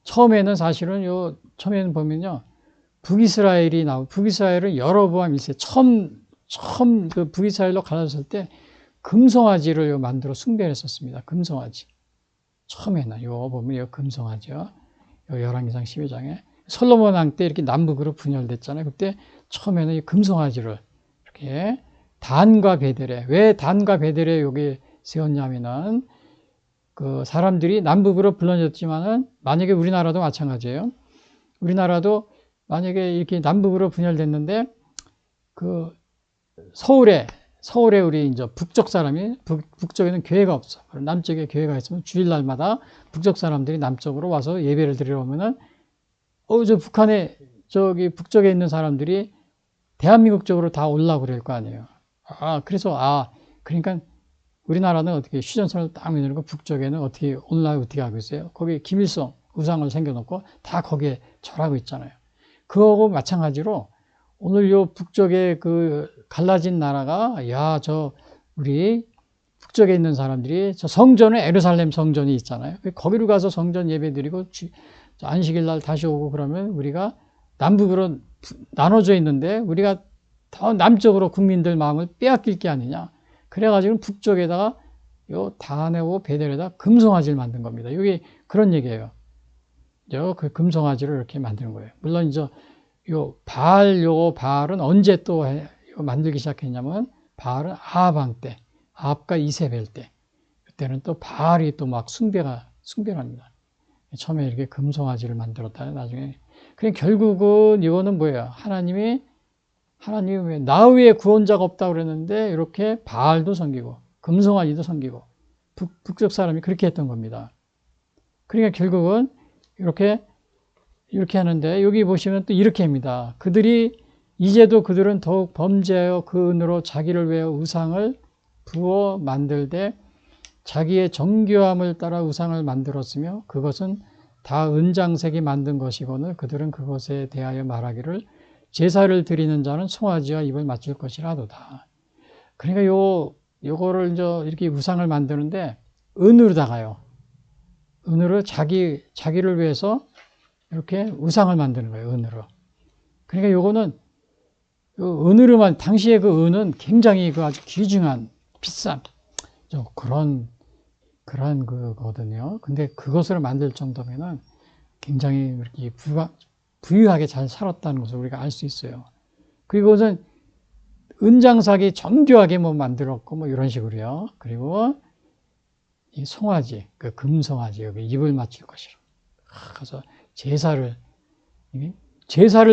처음에는 사실은 처음에는 보면요. 북이스라엘은 여로보암 1세 처음 그 북이스라엘로 갈라졌을 때 금송아지를 만들어 숭배를 했었습니다. 금송아지. 처음에는 보면 금송아지요. 열왕기상 12장에 솔로몬 왕 때 이렇게 남북으로 분열됐잖아요. 그때 처음에는 이 금송아지를 이렇게 단과 베델에, 왜 단과 베델에 여기 세웠냐면은 그 사람들이 남북으로 분열됐지만은 만약에 우리나라도 마찬가지예요. 우리나라도 만약에 이렇게 남북으로 분열됐는데 그 서울에 우리 이제 북쪽 사람이 북쪽에는 교회가 없어. 남쪽에 교회가 있으면 주일날마다 북쪽 사람들이 남쪽으로 와서 예배를 드리러 오면은 저 북한에 북쪽에 있는 사람들이 대한민국 쪽으로 다 올라오고 그럴 거 아니에요. 그래서 그러니까 우리나라는 어떻게 휴전선을 딱 내놓고 북쪽에는 어떻게 하고 있어요? 거기 김일성 우상을 생겨놓고 다 거기에 절하고 있잖아요. 그거하고 마찬가지로 오늘 북쪽에 그 갈라진 나라가 우리 북쪽에 있는 사람들이 저 성전에 에루살렘 성전이 있잖아요. 거기로 가서 성전 예배 드리고 안식일 날 다시 오고 그러면 우리가 남북으로 나눠져 있는데 우리가 더 남쪽으로 국민들 마음을 빼앗길 게 아니냐. 그래가지고 북쪽에다가 단하고 베델에다 금송아지를 만든 겁니다. 여기 그런 얘기예요. 그 금송아지를 이렇게 만드는 거예요. 물론 바알은 언제 또 만들기 시작했냐면 바알은 아합 때, 아합과 이세벨 때. 그때는 또 바알이 또 막 숭배합니다. 처음에 이렇게 금송아지를 만들었다. 나중에. 그냥 결국은 이거는 뭐예요? 하나님이 왜 나 외에 구원자가 없다고 그랬는데 이렇게 바알도 섬기고 금송아지도 섬기고 북쪽 사람이 그렇게 했던 겁니다. 그러니까 결국은 이렇게 하는데 여기 보시면 또 이렇게 합니다. 이제도 그들은 더욱 범죄하여 그 은으로 자기를 위하여 우상을 부어 만들되 자기의 정교함을 따라 우상을 만들었으며 그것은 다 은장색이 만든 것이거늘 그들은 그것에 대하여 말하기를 제사를 드리는 자는 송아지와 입을 맞출 것이라 하도다. 그러니까 요거를 이렇게 우상을 만드는데 은으로다가요. 은으로 자기를 위해서 이렇게 우상을 만드는 거예요. 은으로. 그러니까 요거는 은으로만 당시에 그 은은 굉장히 아주 귀중한 비싼 그런 그거거든요. 근데 그것을 만들 정도면은 굉장히 이렇게 부유하게 잘 살았다는 것을 우리가 알 수 있어요. 그리고는 은장삭이 정교하게 만들었고 이런 식으로요. 그리고 이 송아지, 그 금송아지 여기 입을 맞출 것이라. 그래서 제사를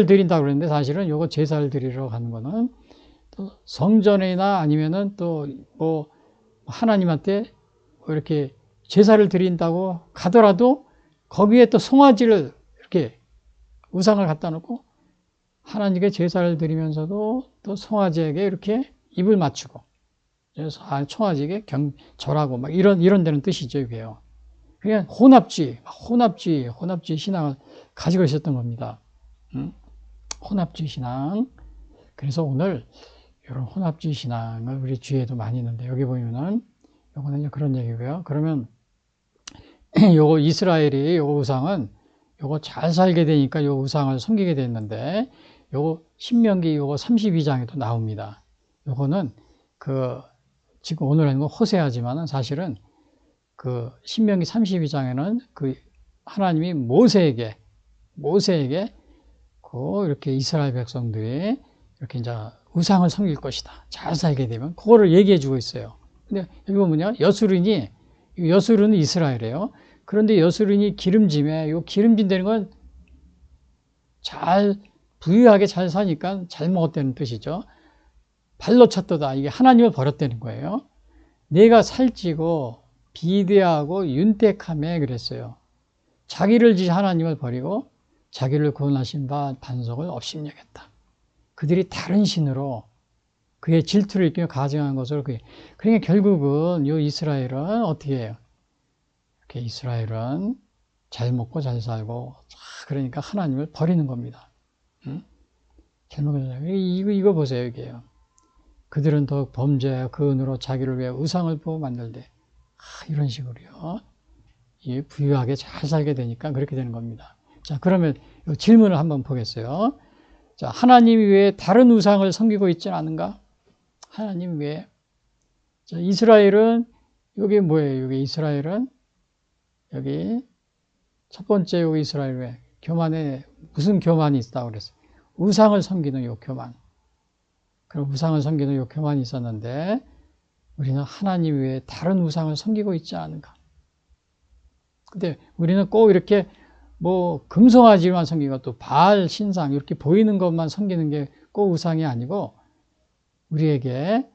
드린다고 그랬는데 사실은 요거 제사를 드리러 가는 거는 또 성전이나 아니면은 또 하나님한테 이렇게 제사를 드린다고 가더라도 거기에 또 송아지를 이렇게 우상을 갖다 놓고 하나님께 제사를 드리면서도 또 송아지에게 이렇게 입을 맞추고 송아지에게 절하고 이런 데는 뜻이죠, 이게요. 그냥 혼합주의 신앙을 가지고 있었던 겁니다. 혼합주의 신앙. 그래서 오늘 이런 혼합주의 신앙을 우리 주위에도 많이 있는데 여기 보면은 요거는 그런 얘기고요. 그러면 요거 이스라엘이 요거 우상은 요거 잘 살게 되니까 요 우상을 섬기게 됐는데 요거 신명기 요거 32장에도 나옵니다. 요거는 지금 오늘 하는 건 호세아지만은 사실은 그 신명기 32장에는 그 하나님이 모세에게 이렇게 이스라엘 백성들이 이렇게 이제 우상을 섬길 것이다. 잘 살게 되면 그거를 얘기해 주고 있어요. 근데 여기 보면요. 여수르는 이스라엘이에요. 그런데 여수르니 기름짐에 기름진 되는 건 부유하게 잘 사니까 잘 먹었다는 뜻이죠. 발로 찼도다. 이게 하나님을 버렸다는 거예요. 내가 살찌고 비대하고 윤택함에 그랬어요. 자기를 지신 하나님을 버리고 자기를 구원하신 바 반석을 업신여겼다. 그들이 다른 신으로 그의 질투를 일으키며 가증한 것으로 그러니까 결국은 이 이스라엘은 어떻게 해요? 이렇게 이스라엘은 잘 먹고 잘 살고 그러니까 하나님을 버리는 겁니다. 잘 먹고 잘 살고 이거 보세요, 이게요. 그들은 더욱 범죄하여 그 은으로 자기를 위해 우상을 보고 만들되. 이런 식으로요. 이 부유하게 잘 살게 되니까 그렇게 되는 겁니다. 자, 그러면 이 질문을 한번 보겠어요. 자, 하나님 외에 다른 우상을 섬기고 있지는 않은가? 하나님 외에. 자, 이스라엘은, 여기 뭐예요? 여기 이스라엘은, 여기 첫 번째 여기 이스라엘 외에 교만에 무슨 교만이 있다고 그랬어요? 우상을 섬기는 요 교만. 그럼 우상을 섬기는 요 교만이 있었는데, 우리는 하나님 외에 다른 우상을 섬기고 있지 않은가? 근데 우리는 꼭 이렇게 뭐 금송아지만 섬기고 또 바알 신상 이렇게 보이는 것만 섬기는 게 꼭 우상이 아니고, 우리에게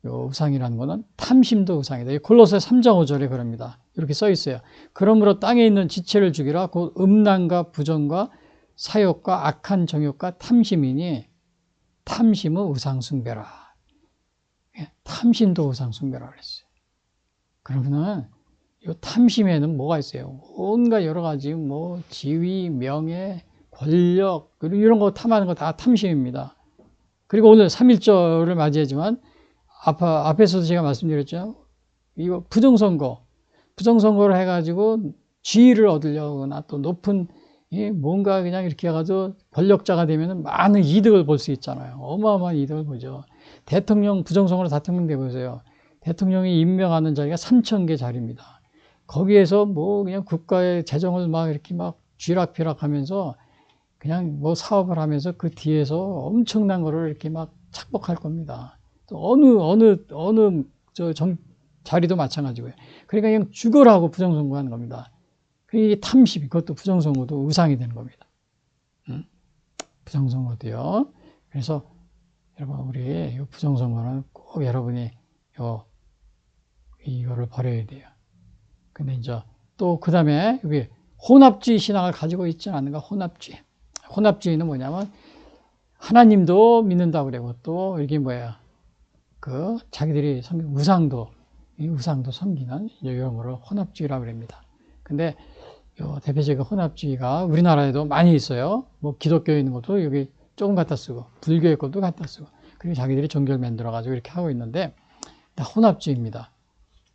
요 우상이라는 거는 탐심도 우상이다. 골로새 3장 5절에 그럽니다. 이렇게 써 있어요. 그러므로 땅에 있는 지체를 죽이라. 곧 음란과 부정과 사욕과 악한 정욕과 탐심이니 탐심은 우상 숭배라. 탐심도 우상 숭배라 그랬어요. 그러면은 이 탐심에는 뭐가 있어요? 온갖 여러 가지 뭐 지위, 명예, 권력 이런 거 탐하는 거 다 탐심입니다. 그리고 오늘 3.1절을 맞이하지만 앞에서도 제가 말씀드렸죠. 이거 부정선거를 해가지고 지위를 얻으려거나 또 높은 뭔가 그냥 이렇게 해가지고 권력자가 되면 많은 이득을 볼 수 있잖아요. 어마어마한 이득을 보죠. 대통령 부정선거로 대통령 돼보세요. 대통령이 임명하는 자리가 3,000개 자리입니다. 거기에서 뭐 그냥 국가의 재정을 막 이렇게 막 쥐락펴락 하면서 그냥 뭐 사업을 하면서 그 뒤에서 엄청난 거를 이렇게 막 착복할 겁니다. 또 어느 자리도 마찬가지고요. 그러니까 그냥 죽으라고 부정선거하는 겁니다. 이게 탐심, 그것도 부정선거도 우상이 되는 겁니다. 부정선거도요. 그래서 여러분, 우리 이 부정선거는 꼭 여러분이 이거를 버려야 돼요. 근데 이제 또 그 다음에 여기 혼합주의 신앙을 가지고 있지 않은가? 혼합주의. 혼합주의는 뭐냐면 하나님도 믿는다고 그러고 또 이게 뭐야? 그 자기들이 섬기는 우상도 섬기는 이런 거를 혼합주의라고 그럽니다. 근데 요 대표적인 혼합주의가 우리나라에도 많이 있어요. 뭐 기독교에 있는 것도 여기 조금 갖다 쓰고 불교의 것도 갖다 쓰고 그리고 자기들이 종교를 만들어 가지고 이렇게 하고 있는데 다 혼합주의입니다.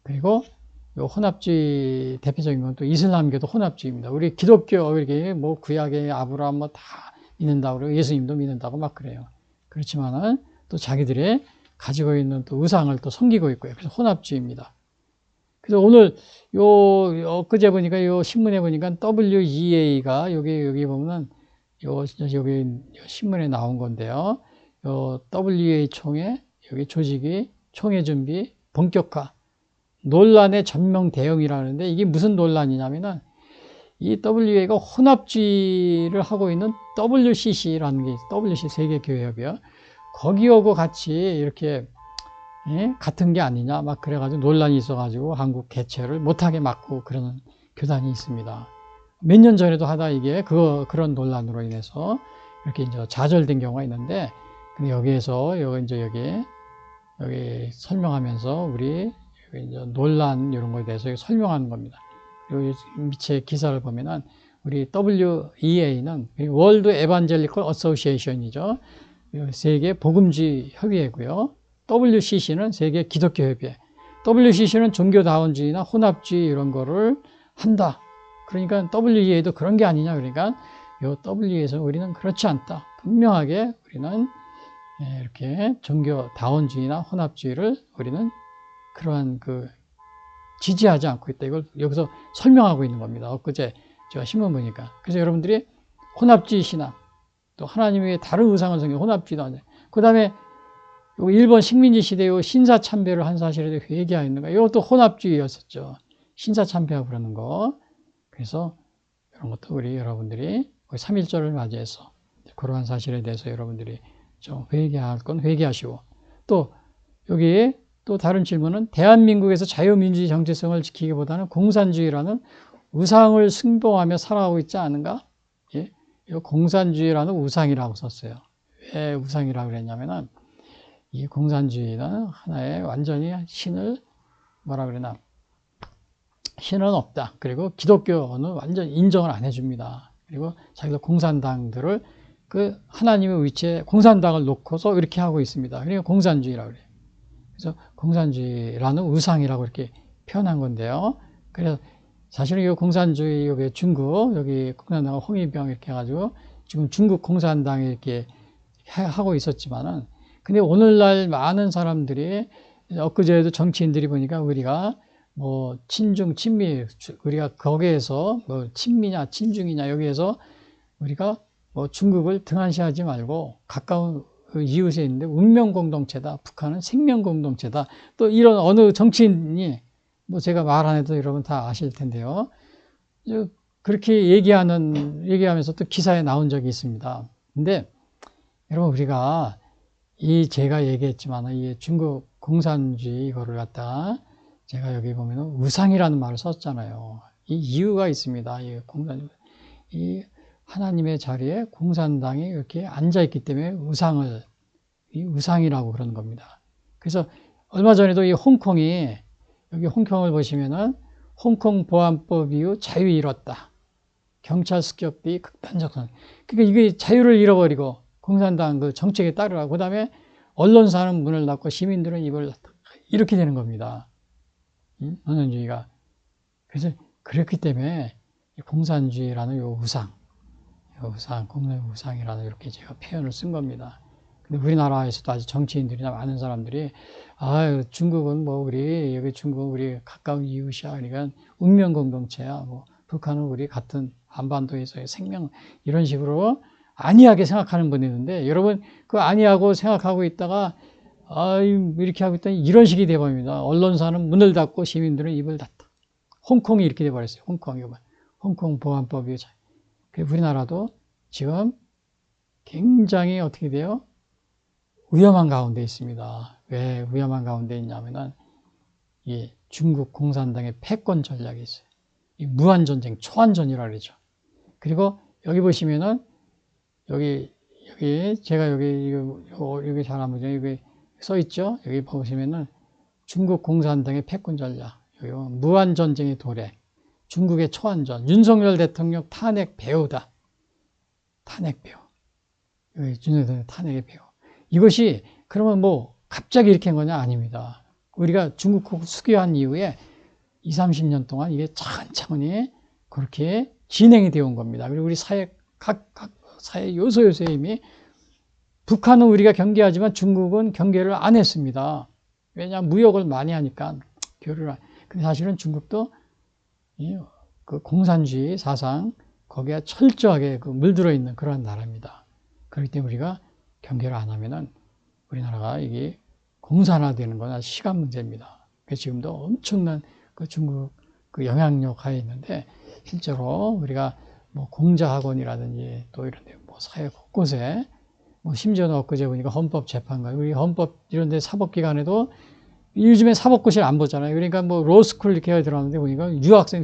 그리고 요 혼합주의 대표적인 건 또 이슬람교도 혼합주의입니다. 우리 기독교 이렇게 뭐 구약의 아브라함 뭐 다 믿는다고 그러고 예수님도 믿는다고 막 그래요. 그렇지만은 또 자기들이 가지고 있는 또 우상을 또 섬기고 있고요. 그래서 혼합주의입니다. 그래서 오늘 엊그제 보니까 요 신문에 보니까 WEA가 여기 보면은 여기 신문에 나온 건데요. 요 WEA 총회 여기 조직이 총회 준비 본격화 논란의 전면 대응이라는데 이게 무슨 논란이냐면은 이 WEA가 혼합주의를 하고 있는 WCC라는 게 WCC 세계교회협이요. 거기하고 같이 이렇게 같은 게 아니냐 막 그래가지고 논란이 있어가지고 한국 개최를 못하게 막고 그러는 교단이 있습니다. 몇 년 전에도 하다 이게 그런 논란으로 인해서 이렇게 이제 좌절된 경우가 있는데 근데 여기에서 여기 설명하면서 우리 이제 논란 이런 거에 대해서 설명하는 겁니다. 여기 밑에 기사를 보면은 우리 WEA는 월드 에반젤리컬 어소시에이션이죠. 세계 복음주의 협의회고요. WCC는 세계 기독교 협의회. WCC는 종교다원주의나 혼합주의 이런 거를 한다. 그러니까 WEA도 그런 게 아니냐. 그러니까 이 WEA에서 우리는 그렇지 않다. 분명하게 우리는 이렇게 종교다원주의나 혼합주의를 우리는 그러한 지지하지 않고 있다. 이걸 여기서 설명하고 있는 겁니다. 엊그제 제가 신문 보니까. 그래서 여러분들이 혼합주의 신앙, 또 하나님의 다른 우상을 섬기는 혼합주의다. 그 다음에 일본 식민지 시대의 신사참배를 한 사실에 대해 회개하였는가. 이것도 혼합주의였었죠. 신사참배하고 그러는 거. 그래서 이런 것도 여러분들이 3.1절을 맞이해서 그러한 사실에 대해서 여러분들이 좀 회개할 건 회개하시고 또 여기 또 다른 질문은 대한민국에서 자유민주주의 정체성을 지키기보다는 공산주의라는 우상을 승봉하며 살아가고 있지 않은가? 이 공산주의라는 우상이라고 썼어요. 왜 우상이라고 그랬냐면은 이 공산주의는 하나의 완전히 신을 신은 없다. 그리고 기독교는 완전 인정을 안 해줍니다. 그리고 자기들 공산당들을 하나님의 위치에 공산당을 놓고서 이렇게 하고 있습니다. 그러니까 공산주의라고 그래요. 그래서 공산주의라는 우상이라고 이렇게 표현한 건데요. 그래서 사실은 이 공산주의, 여기 중국, 여기 공산당 홍위병 이렇게 해가지고 지금 중국 공산당이 이렇게 하고 있었지만은, 근데 오늘날 많은 사람들이, 엊그제도 정치인들이 보니까 우리가 뭐 친중, 친미, 우리가 거기에서 뭐 친미냐, 친중이냐, 여기에서 우리가 뭐 중국을 등한시하지 말고 가까운 그 이웃에 있는데 운명 공동체다. 북한은 생명 공동체다. 또 이런 어느 정치인이 뭐 제가 말 안 해도 여러분 다 아실 텐데요. 그렇게 얘기하면서 또 기사에 나온 적이 있습니다. 근데 여러분 우리가 제가 얘기했지만 이 중국 공산주의 이거를 갖다 제가 여기 보면은 우상이라는 말을 썼잖아요. 이 이유가 있습니다. 이 하나님의 자리에 공산당이 이렇게 앉아있기 때문에 우상이라고 그러는 겁니다. 그래서 얼마 전에도 이 홍콩이, 여기 홍콩을 보시면은 홍콩 보안법 이후 자유 잃었다. 경찰 습격비 극단적 선. 그러니까 이게 자유를 잃어버리고 공산당 그 정책에 따르라고, 그 다음에 언론사는 문을 닫고 시민들은 입을 닫고 이렇게 되는 겁니다. 공산주의가. 그래서 그렇기 때문에 공산주의라는 요 우상, 공산의 우상이라는 이렇게 제가 표현을 쓴 겁니다. 근데 우리나라에서도 아직 정치인들이나 많은 사람들이 중국은 뭐 여기 중국 우리 가까운 이웃이야. 그러니까 운명 공동체야. 뭐 북한은 우리 같은 한반도에서의 생명, 이런 식으로 안이하게 생각하는 분이 있는데, 여러분 그 안이하고 생각하고 있다가 이렇게 하고 있더니 이런 식이 돼버립니다. 언론사는 문을 닫고 시민들은 입을 닫다. 홍콩이 이렇게 돼버렸어요. 홍콩 보안법이. 우리나라도 지금 굉장히 어떻게 돼요? 위험한 가운데 있습니다. 왜 위험한 가운데 있냐면은 이 중국 공산당의 패권 전략이 있어요. 이 무한전쟁, 초안전이라고 그러죠. 그리고 여기 보시면은 여기 제가 여기 잘 안 보죠. 여기 써 있죠. 여기 보시면은 중국 공산당의 패권 전략, 여기 무한전쟁의 도래, 중국의 초안전, 윤석열 대통령 탄핵 배후다. 탄핵 배후. 여기 윤석열 대통령 탄핵의 배후. 이것이 그러면 뭐 갑자기 이렇게 한 거냐? 아닙니다. 우리가 중국 수교한 이후에 20, 30년 동안 이게 차근차근히 그렇게 진행이 되어 온 겁니다. 그리고 우리 각 사회 요소요소에 이미 북한은 우리가 경계하지만 중국은 경계를 안 했습니다. 왜냐하면 무역을 많이 하니까 근데 사실은 중국도 그 공산주의 사상 거기에 철저하게 물들어 있는 그런 나라입니다. 그렇기 때문에 우리가 경계를 안 하면은 우리나라가 이게 공산화되는 건 아주 시간 문제입니다. 그래서 지금도 엄청난 그 중국 그 영향력 하에 있는데, 실제로 우리가 뭐 공자학원이라든지 또 이런 데 뭐 사회 곳곳에 뭐 심지어는 엊그제 보니까 헌법재판관, 우리 헌법 이런 데 사법기관에도 요즘에 사법고시를 안 보잖아요. 그러니까 뭐 로스쿨 이렇게 들어갔는데 보니까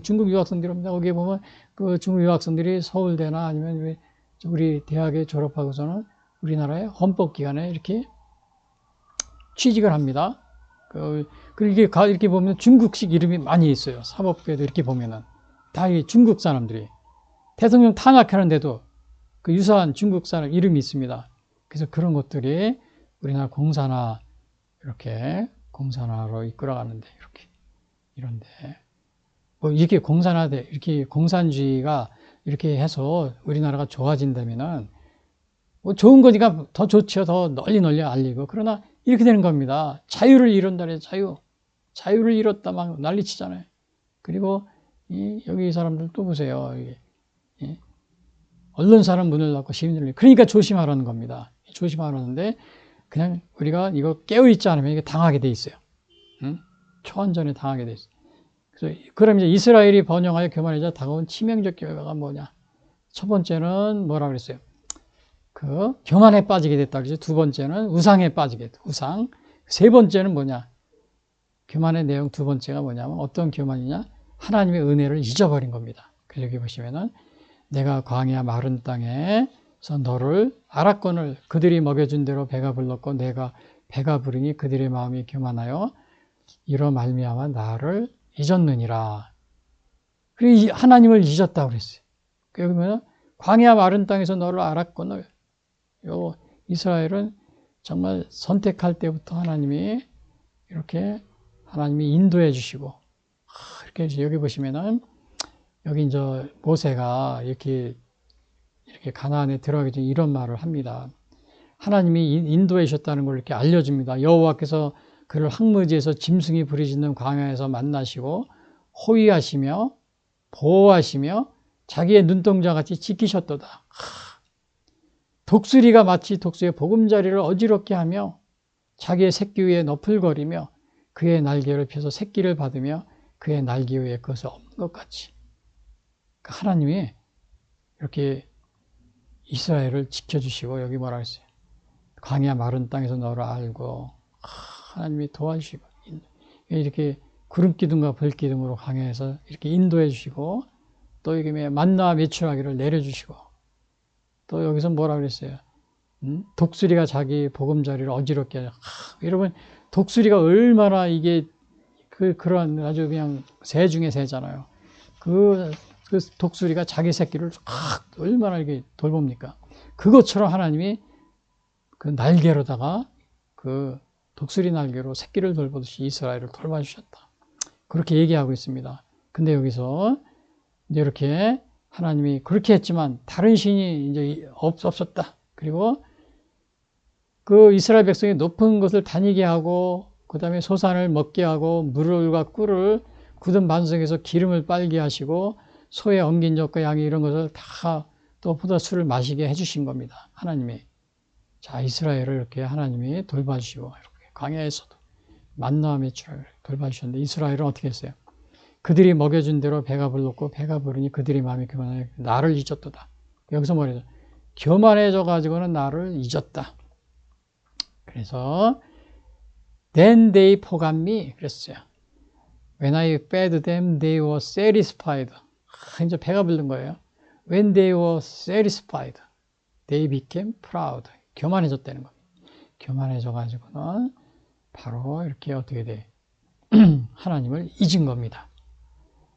중국 유학생들입니다. 거기에 보면 그 중국 유학생들이 서울대나 아니면 우리 대학에 졸업하고서는 우리나라의 헌법기관에 이렇게 취직을 합니다. 그리고 이렇게 보면 중국식 이름이 많이 있어요. 사법부에도 이렇게 보면은. 다 중국 사람들이. 대통령 탄핵하는데도 그 유사한 중국 사람 이름이 있습니다. 그래서 그런 것들이 우리나라 공산화로 이끌어가는데, 이런데. 뭐 이렇게 이렇게 공산주의가 이렇게 해서 우리나라가 좋아진다면은 뭐 좋은 거니까 더 좋죠. 더 널리 알리고. 그러나 이렇게 되는 겁니다. 자유를 잃은다래, 자유를 잃었다 막 난리치잖아요. 그리고 여기 사람들 또 보세요. 언론사는 문을 닫고 시민들을, 그러니까 조심하라는 겁니다. 조심하라는데 그냥 우리가 이거 깨어있지 않으면 이게 당하게 돼 있어요. 초안전에 당하게 돼 있어요. 그래서 그럼 이제 이스라엘이 번영하여 교만해져 다가온 치명적 결과가 뭐냐? 첫 번째는 뭐라 그랬어요? 그 교만에 빠지게 됐다 그러죠. 두 번째는 우상에 빠지게 됐다. 우상. 세 번째는 뭐냐? 교만의 내용 두 번째가 뭐냐면 어떤 교만이냐? 하나님의 은혜를 잊어버린 겁니다. 그래서 여기 보시면은 내가 광야 마른 땅에서 너를 알았거늘 그들이 먹여준 대로 배가 불렀고 내가 배가 부르니 그들의 마음이 교만하여 이로 말미암아 나를 잊었느니라. 그리고 하나님을 잊었다고 그랬어요. 그러면 광야 마른 땅에서 너를 알았거늘, 이스라엘은 정말 선택할 때부터 하나님이 이렇게 하나님이 인도해 주시고, 이렇게 여기 보시면은 여기 이제 모세가 이렇게 가나안에 들어가기 전에 이런 말을 합니다. 하나님이 인도해 주셨다는 걸 이렇게 알려줍니다. 여호와께서 그를 황무지에서 짐승이 부르짖는 광야에서 만나시고 호위하시며 보호하시며 자기의 눈동자 같이 지키셨도다. 독수리가 마치 독수리의 보금자리를 어지럽게 하며 자기의 새끼 위에 너풀거리며 그의 날개를 펴서 새끼를 받으며 그의 날개 위에 그것을 엎는 것 같이. 하나님이 이렇게 이스라엘을 지켜주시고, 여기 뭐라 했어요? 광야 마른 땅에서 너를 알고, 하나님이 도와주시고, 이렇게 구름기둥과 불기둥으로 광야에서 이렇게 인도해 주시고, 또 여기 만나 메추라기를 내려주시고, 또 여기서 뭐라 그랬어요? 독수리가 자기 보금자리를 어지럽게 하죠. 여러분, 독수리가 얼마나 이게 그런 아주 그냥 새 중에 새잖아요. 그 독수리가 자기 새끼를 얼마나 이렇게 돌봅니까? 그것처럼 하나님이 그 날개로다가 그 독수리 날개로 새끼를 돌보듯이 이스라엘을 돌봐주셨다. 그렇게 얘기하고 있습니다. 근데 여기서 이제 이렇게 하나님이 그렇게 했지만 다른 신이 이제 없었다. 그리고 그 이스라엘 백성이 높은 곳을 다니게 하고, 그 다음에 소산을 먹게 하고, 물과 꿀을 굳은 반석에서 기름을 빨게 하시고, 소의 엉긴 젖과 양이 이런 것을 다 또 포도술을 마시게 해주신 겁니다. 하나님이. 자, 이스라엘을 이렇게 하나님이 돌봐주시고, 이렇게 광야에서도 만나와 메추라기를 돌봐주셨는데, 이스라엘은 어떻게 했어요? 그들이 먹여준 대로 배가 불렀고, 배가 부르니 그들이 마음이 교만하여 나를 잊었도다. 여기서 뭐래요? 교만해져 가지고는 나를 잊었다. 그래서 then they forgot me 그랬어요. When I fed them, they were satisfied. 이제 배가 부른 거예요. When they were satisfied, they became proud. 교만해졌다는 겁니다. 교만해져 가지고는 바로 이렇게 어떻게 돼? 하나님을 잊은 겁니다.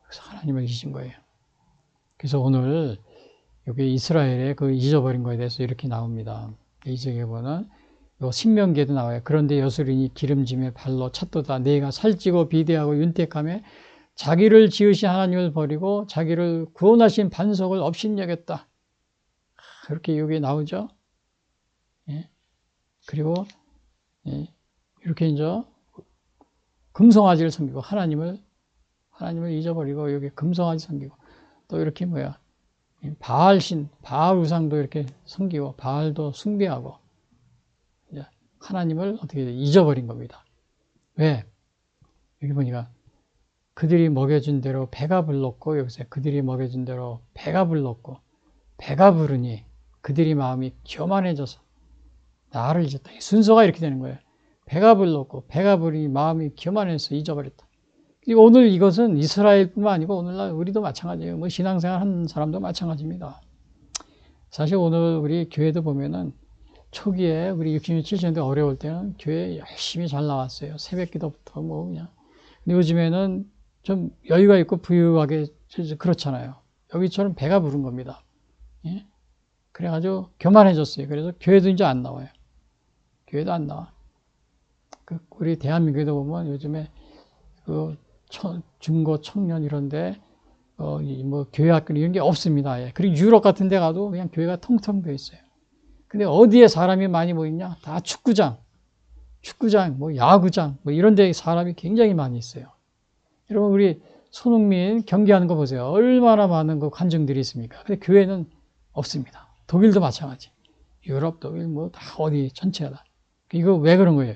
그래서 하나님을 잊은 거예요. 그래서 오늘 여기 이스라엘의 그 잊어버린 거에 대해서 이렇게 나옵니다. 이쪽에 보면 신명기에도 나와요. 그런데 여수린이 기름짐에 발로 찼도다. 내가 살찌고 비대하고 윤택하며 자기를 지으신 하나님을 버리고 자기를 구원하신 반석을 업신여겼다. 그렇게 여기 나오죠. 예. 그리고 예. 이렇게 이제 금송아지를 섬기고 하나님을 잊어버리고 여기 금송아지 섬기고 또 이렇게 바알신, 바알 우상도 이렇게 섬기고 바알도 숭배하고 이제 하나님을 어떻게 잊어버린 겁니다. 왜? 여기 보니까 그들이 먹여준 대로 배가 불렀고, 여기서 그들이 먹여준 대로 배가 불렀고, 배가 부르니 그들이 마음이 교만해져서 나를 잊었다. 순서가 이렇게 되는 거예요. 배가 불렀고, 배가 부르니 마음이 교만해서 잊어버렸다. 그리고 오늘 이것은 이스라엘뿐만 아니고 오늘날 우리도 마찬가지예요. 신앙생활 하는 사람도 마찬가지입니다. 사실 오늘 우리 교회도 보면은 초기에 우리 60년, 70년대 어려울 때는 교회 열심히 잘 나왔어요. 새벽 기도부터 그냥. 근데 요즘에는 좀 여유가 있고 부유하게 그렇잖아요. 여기처럼 배가 부른 겁니다. 예? 그래가지고 교만해졌어요. 그래서 교회도 이제 안 나와요. 교회도 안 나와. 우리 대한민국에도 보면 요즘에 중고 청년 이런데 교회 학교 이런 게 없습니다. 예. 그리고 유럽 같은 데 가도 그냥 교회가 텅텅 비어 있어요. 근데 어디에 사람이 많이 모이냐? 다 축구장, 야구장, 이런 데 사람이 굉장히 많이 있어요. 여러분, 우리 손흥민 경기하는 거 보세요. 얼마나 많은 관중들이 있습니까? 근데 교회는 없습니다. 독일도 마찬가지. 유럽, 독일, 다 어디 전체가 다. 이거 왜 그런 거예요?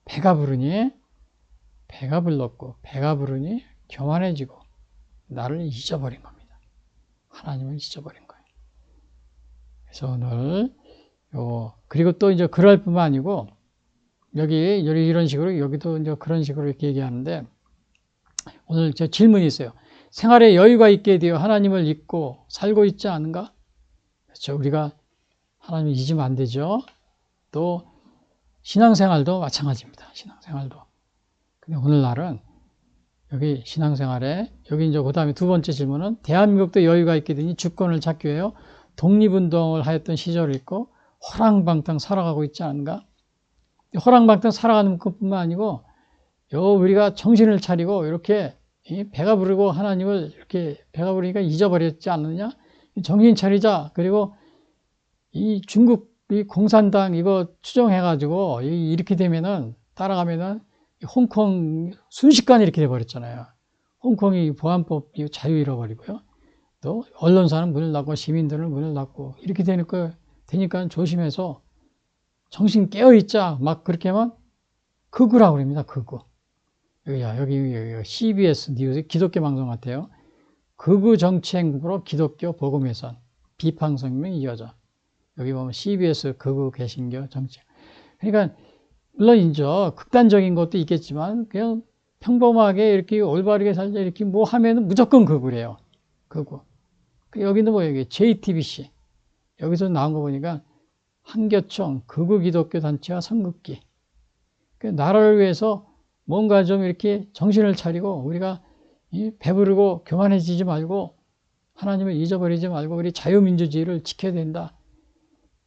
배가 부르니, 배가 불렀고, 배가 부르니 교만해지고, 나를 잊어버린 겁니다. 하나님을 잊어버린 거예요. 그래서 오늘, 그리고 또 이제 그럴 뿐만 아니고, 여기 이런 식으로, 여기도 이제 그런 식으로 이렇게 얘기하는데, 오늘 제 질문이 있어요. 생활에 여유가 있게 되어 하나님을 잊고 살고 있지 않은가? 그렇죠. 우리가 하나님을 잊으면 안 되죠. 또 신앙생활도 마찬가지입니다. 신앙생활도. 근데 오늘날은 여기 신앙생활에 여기 이제 그다음에 두 번째 질문은 대한민국도 여유가 있게 되니 주권을 찾기 위해 독립운동을 하였던 시절이 있고 호랑방탕 살아가고 있지 않은가? 호랑방탕 살아가는 것뿐만 아니고 우리가 정신을 차리고 이렇게 배가 부르고 하나님을 이렇게 배가 부르니까 잊어버렸지 않느냐? 정신 차리자. 그리고 이 중국 이 공산당 이거 추종해가지고 이렇게 되면은 따라가면은 홍콩 순식간에 이렇게 돼버렸잖아요. 홍콩이 보안법 자유 잃어버리고요. 또 언론사는 문을 닫고 시민들은 문을 닫고 이렇게 되니까 조심해서 정신 깨어있자. 막 그렇게 하면 극우라고 그럽니다. 극우. 여기 CBS 뉴스 기독교 방송 같아요. 극우 정치 행보로 기독교 복음 훼손 비판 성명이 이어져. 여기 보면 CBS 극우 개신교 정치. 그러니까 물론 이제 극단적인 것도 있겠지만 그냥 평범하게 이렇게 올바르게 살자 이렇게 뭐 하면은 무조건 극우래요. 극우. 여기는 뭐 여기 JTBC 여기서 나온 거 보니까 한교총 극우 기독교 단체와 삼국기. 나라를 위해서 뭔가 좀 이렇게 정신을 차리고 우리가 배부르고 교만해지지 말고 하나님을 잊어버리지 말고 우리 자유민주주의를 지켜야 된다.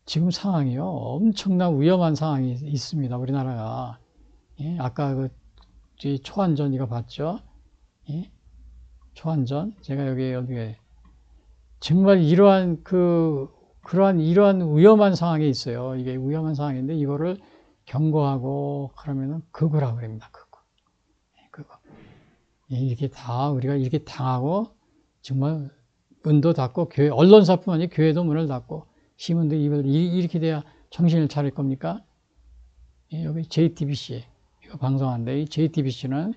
지금 상황이요. 엄청난 위험한 상황이 있습니다. 우리나라가. 아까 그 초안전 이거 봤죠? 초안전. 제가 여기에 정말 이러한 이러한 위험한 상황에 있어요. 이게 위험한 상황인데 이거를 경고하고 그러면은 극우라고 그럽니다. 극우. 이렇게 우리가 이렇게 당하고 정말 문도 닫고 언론사뿐만 아니라 교회도 문을 닫고 시민들 이렇게 돼야 정신을 차릴 겁니까? 여기 JTBC 이거 방송하는데 이 JTBC는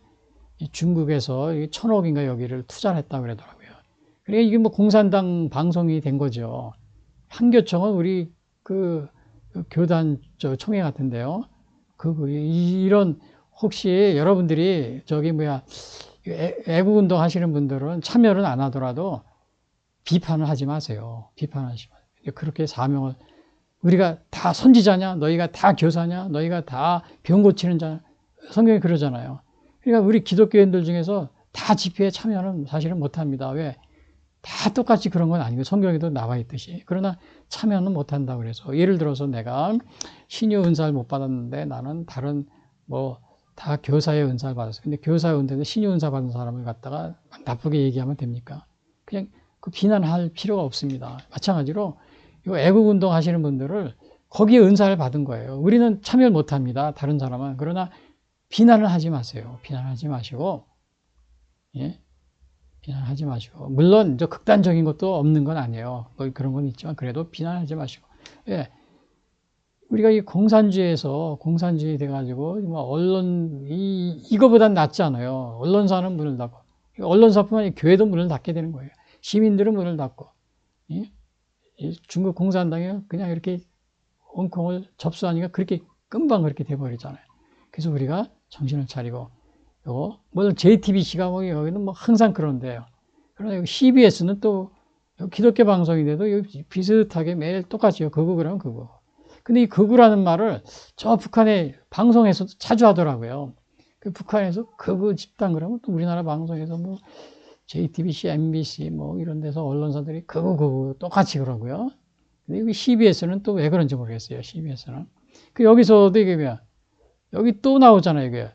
중국에서 1,000억인가 여기를 투자를 했다고 그러더라고요. 그러니까 이게 뭐 공산당 방송이 된 거죠. 한교총은 우리 그 교단 총회 같은데요. 이런 혹시 여러분들이 애국운동 하시는 분들은 참여는 안 하더라도 비판을 하지 마세요. 비판하시면. 그렇게 사명을 우리가 다 선지자냐? 너희가 다 교사냐? 너희가 다 병 고치는 자냐? 성경이 그러잖아요. 그러니까 우리 기독교인들 중에서 다 집회에 참여는 사실은 못합니다. 왜? 다 똑같이 그런 건 아니고 성경에도 나와 있듯이. 그러나 참여는 못한다고 그래서 예를 들어서 내가 신유 은사를 못 받았는데 나는 다른 다 교사의 은사를 받았어요. 근데 교사의 은사인데 신유 은사 받은 사람을 갖다가 나쁘게 얘기하면 됩니까? 그냥 그 비난할 필요가 없습니다. 마찬가지로 이 애국운동 하시는 분들을 거기에 은사를 받은 거예요. 우리는 참여를 못합니다. 다른 사람은. 그러나 비난을 하지 마세요. 비난하지 마시고, 비난하지 마시고. 물론 극단적인 것도 없는 건 아니에요. 그런 건 있지만 그래도 비난하지 마시고. 우리가 이 공산주의 돼가지고 언론 이거보단 낫지 않아요. 언론사는 문을 닫고 언론사뿐만 아니라 교회도 문을 닫게 되는 거예요. 시민들은 문을 닫고 중국 공산당이 그냥 이렇게 홍콩을 접수하니까 금방 그렇게 돼버리잖아요. 그래서 우리가 정신을 차리고 물론 JTBC가 여기는 항상 그런데요. 그러나 여기 CBS는 또 기독교 방송인데도 비슷하게 매일 똑같이요. 극우 그러면 극우. 근데 이 극우라는 말을 저 북한의 방송에서도 자주 하더라고요. 북한에서 극우 집단 그러면 또 우리나라 방송에서 JTBC, MBC 이런 데서 언론사들이 극우 똑같이 그러고요. 근데 여기 CBS는 또 왜 그런지 모르겠어요. CBS는. 여기서도 이게 뭐야? 여기 또 나오잖아요. 이게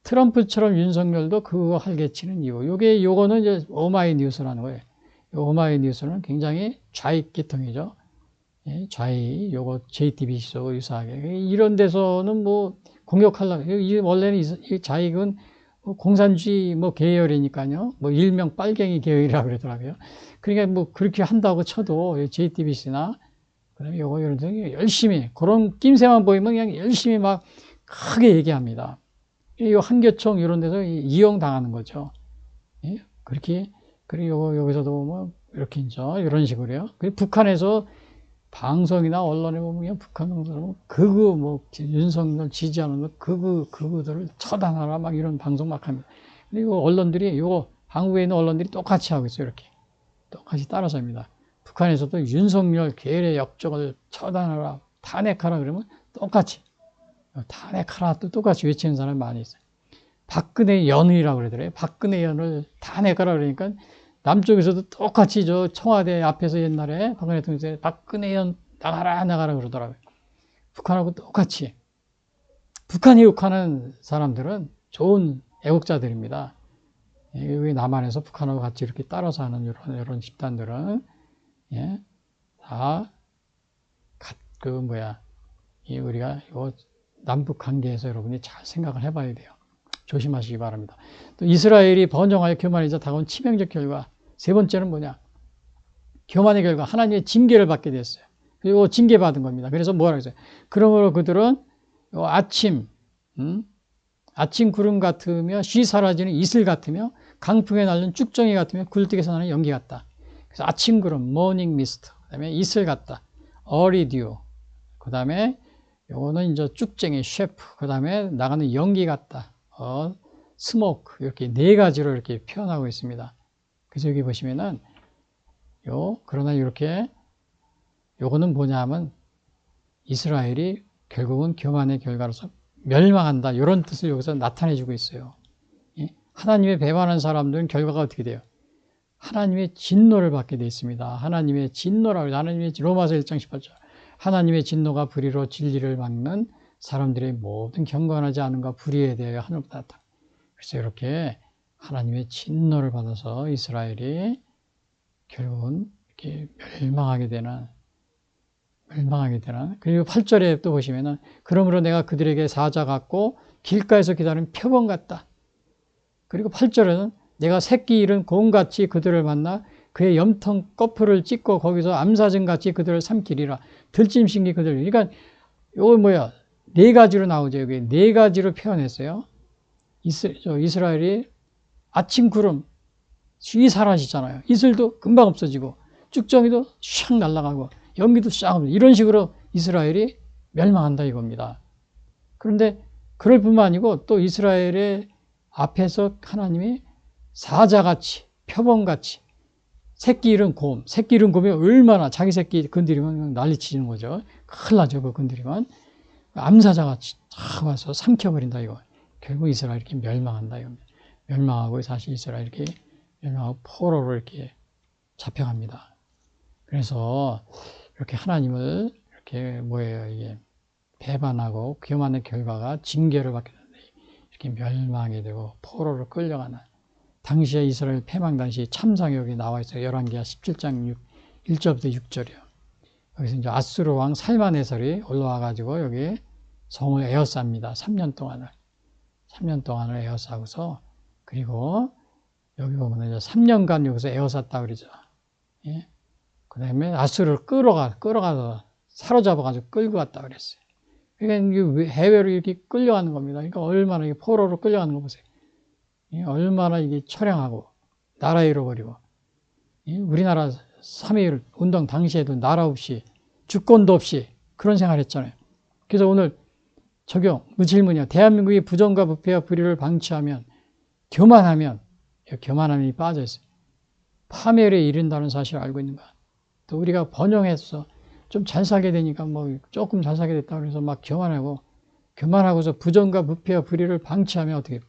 트럼프처럼 윤석열도 그거 할개치는 이유. 요거는 이제 오마이뉴스라는 거예요. 오마이뉴스는 굉장히 좌익 계통이죠. 좌익, 요거 JTBC하고 유사하게. 이런 데서는 공격하려고. 원래는 이 좌익은 공산주의 계열이니까요. 일명 빨갱이 계열이라고 그러더라고요. 그러니까 그렇게 한다고 쳐도 JTBC나 그다음에 요거 이런 데 열심히 그런 낌새만 보이면 그냥 열심히 막 크게 얘기합니다. 이 한교총 이런 데서 이용당하는 거죠. 그렇게 그리고 여기서도 이렇게 이런 식으로요. 북한에서 방송이나 언론에 보면 북한 방송은 윤석열 지지하는 그들을 처단하라 막 이런 방송 막 합니다. 그리고 언론들이 한국에 있는 언론들이 똑같이 하고 있어요. 이렇게 똑같이 따라서 합니다. 북한에서도 윤석열 계열의 역적을 처단하라, 탄핵하라 그러면 똑같이 탄핵하라 또 똑같이 외치는 사람이 많이 있어요. 박근혜 연이라고 그러더래요. 박근혜 연을 탄핵하라 그러니까 남쪽에서도 똑같이 청와대 앞에서 옛날에 박근혜 대통령이 박근혜 연 나가라 그러더라고요. 북한하고 똑같이. 북한이 욕하는 사람들은 좋은 애국자들입니다. 여기 남한에서 북한하고 같이 이렇게 따라서 하는 이런 집단들은, 예, 다, 우리가 남북 관계에서 여러분이 잘 생각을 해봐야 돼요. 조심하시기 바랍니다. 또 이스라엘이 번영하여 교만이자 다가온 치명적 결과, 세 번째는 뭐냐? 교만의 결과, 하나님의 징계를 받게 됐어요. 그리고 징계받은 겁니다. 그래서 뭐라고 했어요? 그러므로 그들은 아침 구름 같으며 쉬 사라지는 이슬 같으며 강풍에 날린 쭉정이 같으며 굴뚝에서 나는 연기 같다. 그래서 아침 구름, morning mist, 그 다음에 이슬 같다, early dew, 그 다음에 요거는 이제 쭉정이 셰프, 그 다음에 나가는 연기 같다, 스모크, 이렇게 네 가지로 이렇게 표현하고 있습니다. 그래서 여기 보시면은 그러나 이렇게 요거는 뭐냐 하면 이스라엘이 결국은 교만의 결과로서 멸망한다, 이런 뜻을 여기서 나타내주고 있어요. 하나님의 배반한 사람들은 결과가 어떻게 돼요? 하나님의 진노를 받게 되어 있습니다. 하나님의 진노라고, 하나님의 로마서 1장 18절, 하나님의 진노가 불의로 진리를 막는 사람들의 모든 경건하지 않음과 불의에 대하여 하늘로부터 나타나. 그래서 이렇게 하나님의 진노를 받아서 이스라엘이 결국은 이렇게 멸망하게 되는, 그리고 8절에 또 보시면은, 그러므로 내가 그들에게 사자 같고 길가에서 기다리는 표범 같다. 그리고 8절에는 내가 새끼 잃은 곰같이 그들을 만나 그의 염통 꺼풀을 찢고 거기서 암사진같이 그들을 삼키리라. 들짐승이 그들을. 그러니까 이거 뭐야? 네 가지로 나오죠. 여기 네 가지로 표현했어요. 이스라엘이 아침 구름 쉬 사라지잖아요. 이슬도 금방 없어지고 쭉정이도 샥 날아가고 연기도 싹 없어지고, 이런 식으로 이스라엘이 멸망한다 이겁니다. 그런데 그럴 뿐만 아니고 또 이스라엘의 앞에서 하나님이 사자같이, 표범같이, 새끼 잃은 곰, 새끼 잃은 곰이 얼마나 자기 새끼 건드리면 난리치는 거죠. 큰일 나죠, 그 건드리면. 암사자같이 탁 와서 삼켜버린다 이거. 결국 이스라엘이 이렇게 멸망한다 이겁니다. 멸망하고 사실 이스라엘이 이렇게 멸망하고 포로로 이렇게 잡혀갑니다. 그래서 이렇게 하나님을 이렇게 이게 배반하고 교만의 결과가 징계를 받게 되는데, 이렇게 멸망이 되고 포로로 끌려가는, 당시에 이스라엘 패망 당시 참상역이 나와 있어요. 열왕기하 17장 1절부터 6절이요. 여기서 이제 아수르 왕 살만에설이 올라와가지고 여기 성을 에워쌉니다. 3년 동안을 에워싸고서, 그리고 여기 보면 이제 3년간 여기서 에워쌌다 그러죠. 예? 그 다음에 아수르를 끌어가서 사로잡아가지고 끌고 갔다 그랬어요. 그러니까 해외로 이렇게 끌려가는 겁니다. 그러니까 얼마나 이게 포로로 끌려가는 거 보세요. 얼마나 이게 처량하고 나라 잃어버리고. 우리나라 3.1 운동 당시에도 나라 없이 주권도 없이 그런 생활 했잖아요. 그래서 오늘 질문이요. 대한민국이 부정과 부패와 불의를 방치하면, 교만함이 빠져 있어요. 파멸에 이른다는 사실을 알고 있는가? 또 우리가 번영해서 좀 잘 살게 되니까 조금 잘 살게 됐다 그래서 막 교만하고서 부정과 부패와 불의를 방치하면 어떻게 해요?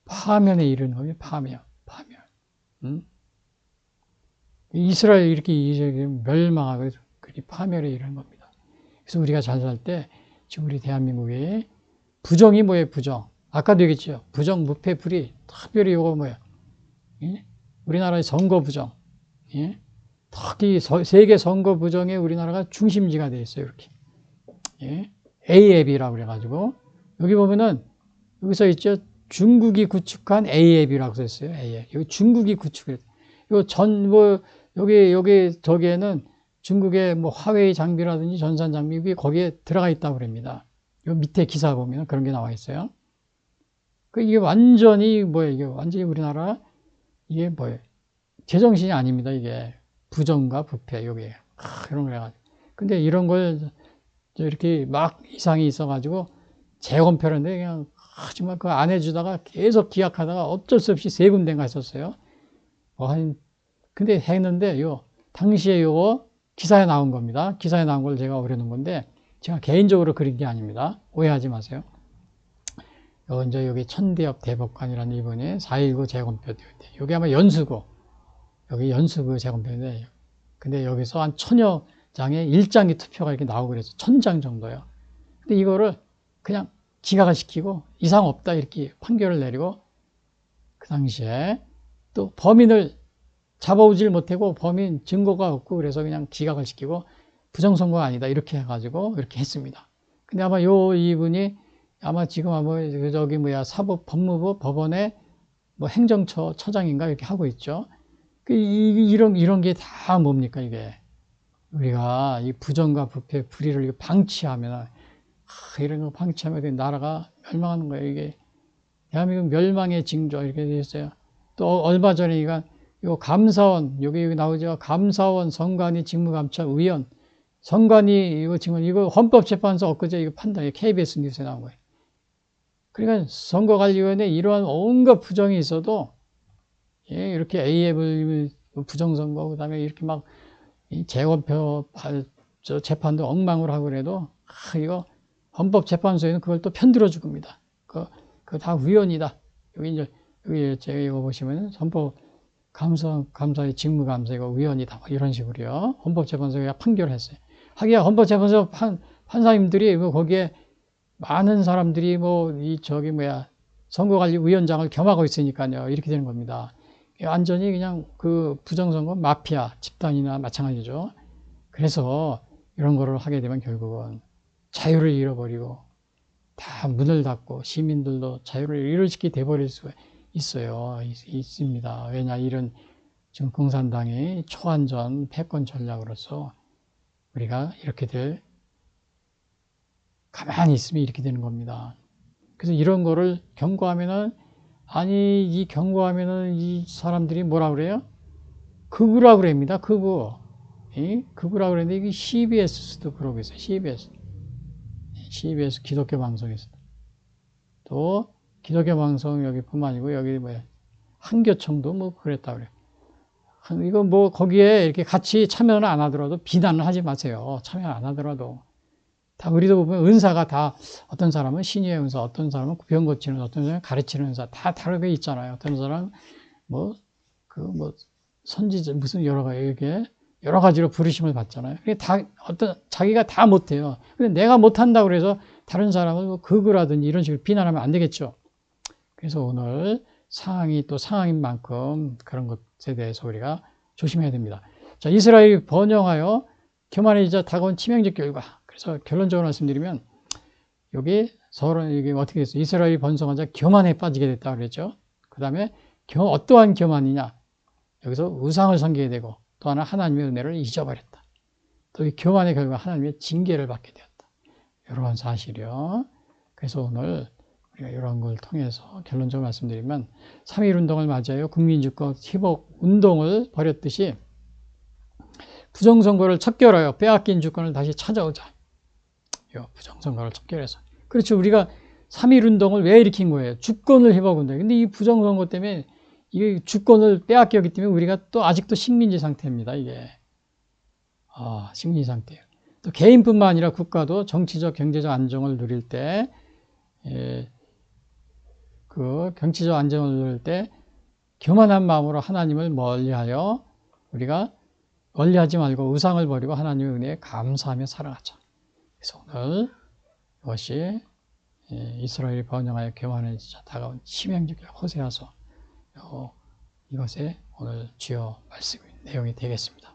파멸에 이르는 거예요. 파멸. 이스라엘이 이렇게 멸망하고 그렇게 파멸에 이르는 겁니다. 그래서 우리가 잘 살 때 지금 우리 대한민국의 부정이 뭐예요? 부정. 아까도 얘기했죠. 부정, 무패, 불의. 특별히 이거 뭐예요? 우리나라의 선거 부정. 특히 세계 선거 부정에 우리나라가 중심지가 되어 있어요. 이렇게. A앱이라고 그래가지고, 여기 보면은 여기서 있죠. 중국이 구축한 A앱이라고 썼어요. A앱. 여기 중국이 구축을. 저기에는 중국의 화웨이 장비라든지 전산 장비 거기에 들어가 있다고 그럽니다. 요 밑에 기사 보면 그런 게 나와 있어요. 이게 완전히 이게 완전히 우리나라, 이게 제정신이 아닙니다. 이게 부정과 부패, 요게. 이런 거래가지고. 근데 이런 걸 이렇게 막 이상이 있어가지고 재검표를 그냥 정말 그 안 해주다가 계속 기약하다가 어쩔 수 없이 세 군데가 있었어요. 근데 했는데 당시에 요거 기사에 나온 겁니다. 기사에 나온 걸 제가 그려놓은 건데, 제가 개인적으로 그린 게 아닙니다. 오해하지 마세요. 이제 여기 천대엽 대법관이라는 이분이 4.19 재검표 때, 여기 아마 여기 연수구 재검표인데, 근데 여기서 한 1000여 장의 1장의 투표가 이렇게 나오고 그래서 1000장 정도요. 근데 이거를 그냥 기각을 시키고 이상 없다 이렇게 판결을 내리고 그 당시에 또 범인을 잡아오질 못하고 범인 증거가 없고 그래서 그냥 기각을 시키고 부정선거가 아니다 이렇게 해가지고 이렇게 했습니다. 근데 아마 이분이 아마 지금 아마 저기 사법 법무부 법원의 뭐 행정처 처장인가 이렇게 하고 있죠. 이런 게 다 뭡니까 이게 우리가 이 부정과 부패 불의를 방치하면 이런 거 방치하면 나라가 멸망하는 거예요. 이게 대한민국 멸망의 징조 이렇게 되어 있어요. 또 얼마 전에 이거 감사원 여기 나오죠. 감사원 선관위 직무감찰위원 선관위 이거 헌법재판소 엊그제 이거 판단이 KBS 뉴스에 나온 거예요. 그러니까 선거관리위원회 이러한 온갖 부정이 있어도 예, 이렇게 AF을 부정선거 그다음에 이렇게 막 재원표 재판도 엉망으로 하고 그래도 이거 헌법재판소에는 그걸 또 편들어 줍니다. 그거 다 위헌이다. 여기 제가 이거 보시면 헌법감사의 직무감사 이거 위헌이다. 이런 식으로요. 헌법재판소가 판결을 했어요. 하기야 헌법재판소 판사님들이 거기에 많은 사람들이 선거관리위원장을 겸하고 있으니까요. 이렇게 되는 겁니다. 완전히 그냥 그 부정선거 마피아 집단이나 마찬가지죠. 그래서 이런 거를 하게 되면 결국은 자유를 잃어버리고 다 문을 닫고 시민들도 자유를 잃을시게 돼버릴 수가 있습니다. 왜냐 이런 지금共産당의 초안전 패권 전략으로서 우리가 이렇게 가만히 있으면 이렇게 되는 겁니다. 그래서 이런 거를 경고하면은 이 사람들이 뭐라 그래요? 극우라 그럽니다. 극우. 극우라 그랬는데 이게 CBS도 그러고 있어요. CBS 기독교 방송에서. 또 기독교 방송 여기뿐만 아니고 여기 한교총도 그랬다 그래요. 이거 거기에 이렇게 같이 참여는 안 하더라도 비난을 하지 마세요. 참여 안 하더라도. 다 우리도 보면 은사가 다 어떤 사람은 신유의 은사, 어떤 사람은 병 고치는 은사, 어떤 사람은 가르치는 은사 다 다르게 있잖아요. 어떤 사람은 선지자 무슨 여러 가지로 부르심을 받잖아요. 그게 다 자기가 다 못해요. 근데 내가 못한다고 그래서 다른 사람은 극우라든지 이런 식으로 비난하면 안 되겠죠. 그래서 오늘 상황이 또 상황인 만큼 그런 것에 대해서 우리가 조심해야 됩니다. 자, 이스라엘이 번영하여 교만해지자 다가온 치명적 결과. 그래서 결론적으로 말씀드리면 여기 이게 어떻게 됐어요? 이스라엘이 번성하자 교만에 빠지게 됐다 그랬죠. 그 다음에 어떠한 교만이냐? 여기서 우상을 섬기게 되고 또 하나 하나님의 은혜를 잊어버렸다. 또 이 교만의 결과 하나님의 징계를 받게 되었다. 이런 사실이요. 그래서 오늘 우리가 이런 걸 통해서 결론적으로 말씀드리면 3.1운동을 맞이하여 국민주권 희복 운동을 벌였듯이 부정선거를 척결하여 빼앗긴 주권을 다시 찾아오자. 부정선거를 척결해서. 그렇죠. 우리가 3.1운동을 왜 일으킨 거예요? 주권을 회복한다. 근데 이 부정선거 때문에 이게 주권을 빼앗겼기 때문에 우리가 또 아직도 식민지 상태입니다. 이게. 식민지 상태예요. 또 개인뿐만 아니라 국가도 정치적, 경제적 안정을 누릴 때, 그 정치적 안정을 누릴 때 교만한 마음으로 하나님을 멀리하여 우리가 멀리하지 말고 우상을 버리고 하나님의 은혜에 감사하며 살아가자. 그래서 오늘 이것이 이스라엘이 번영하여 교만해지자 다가온 치명적 호세아서 이것의 오늘 주요 말씀 내용이 되겠습니다.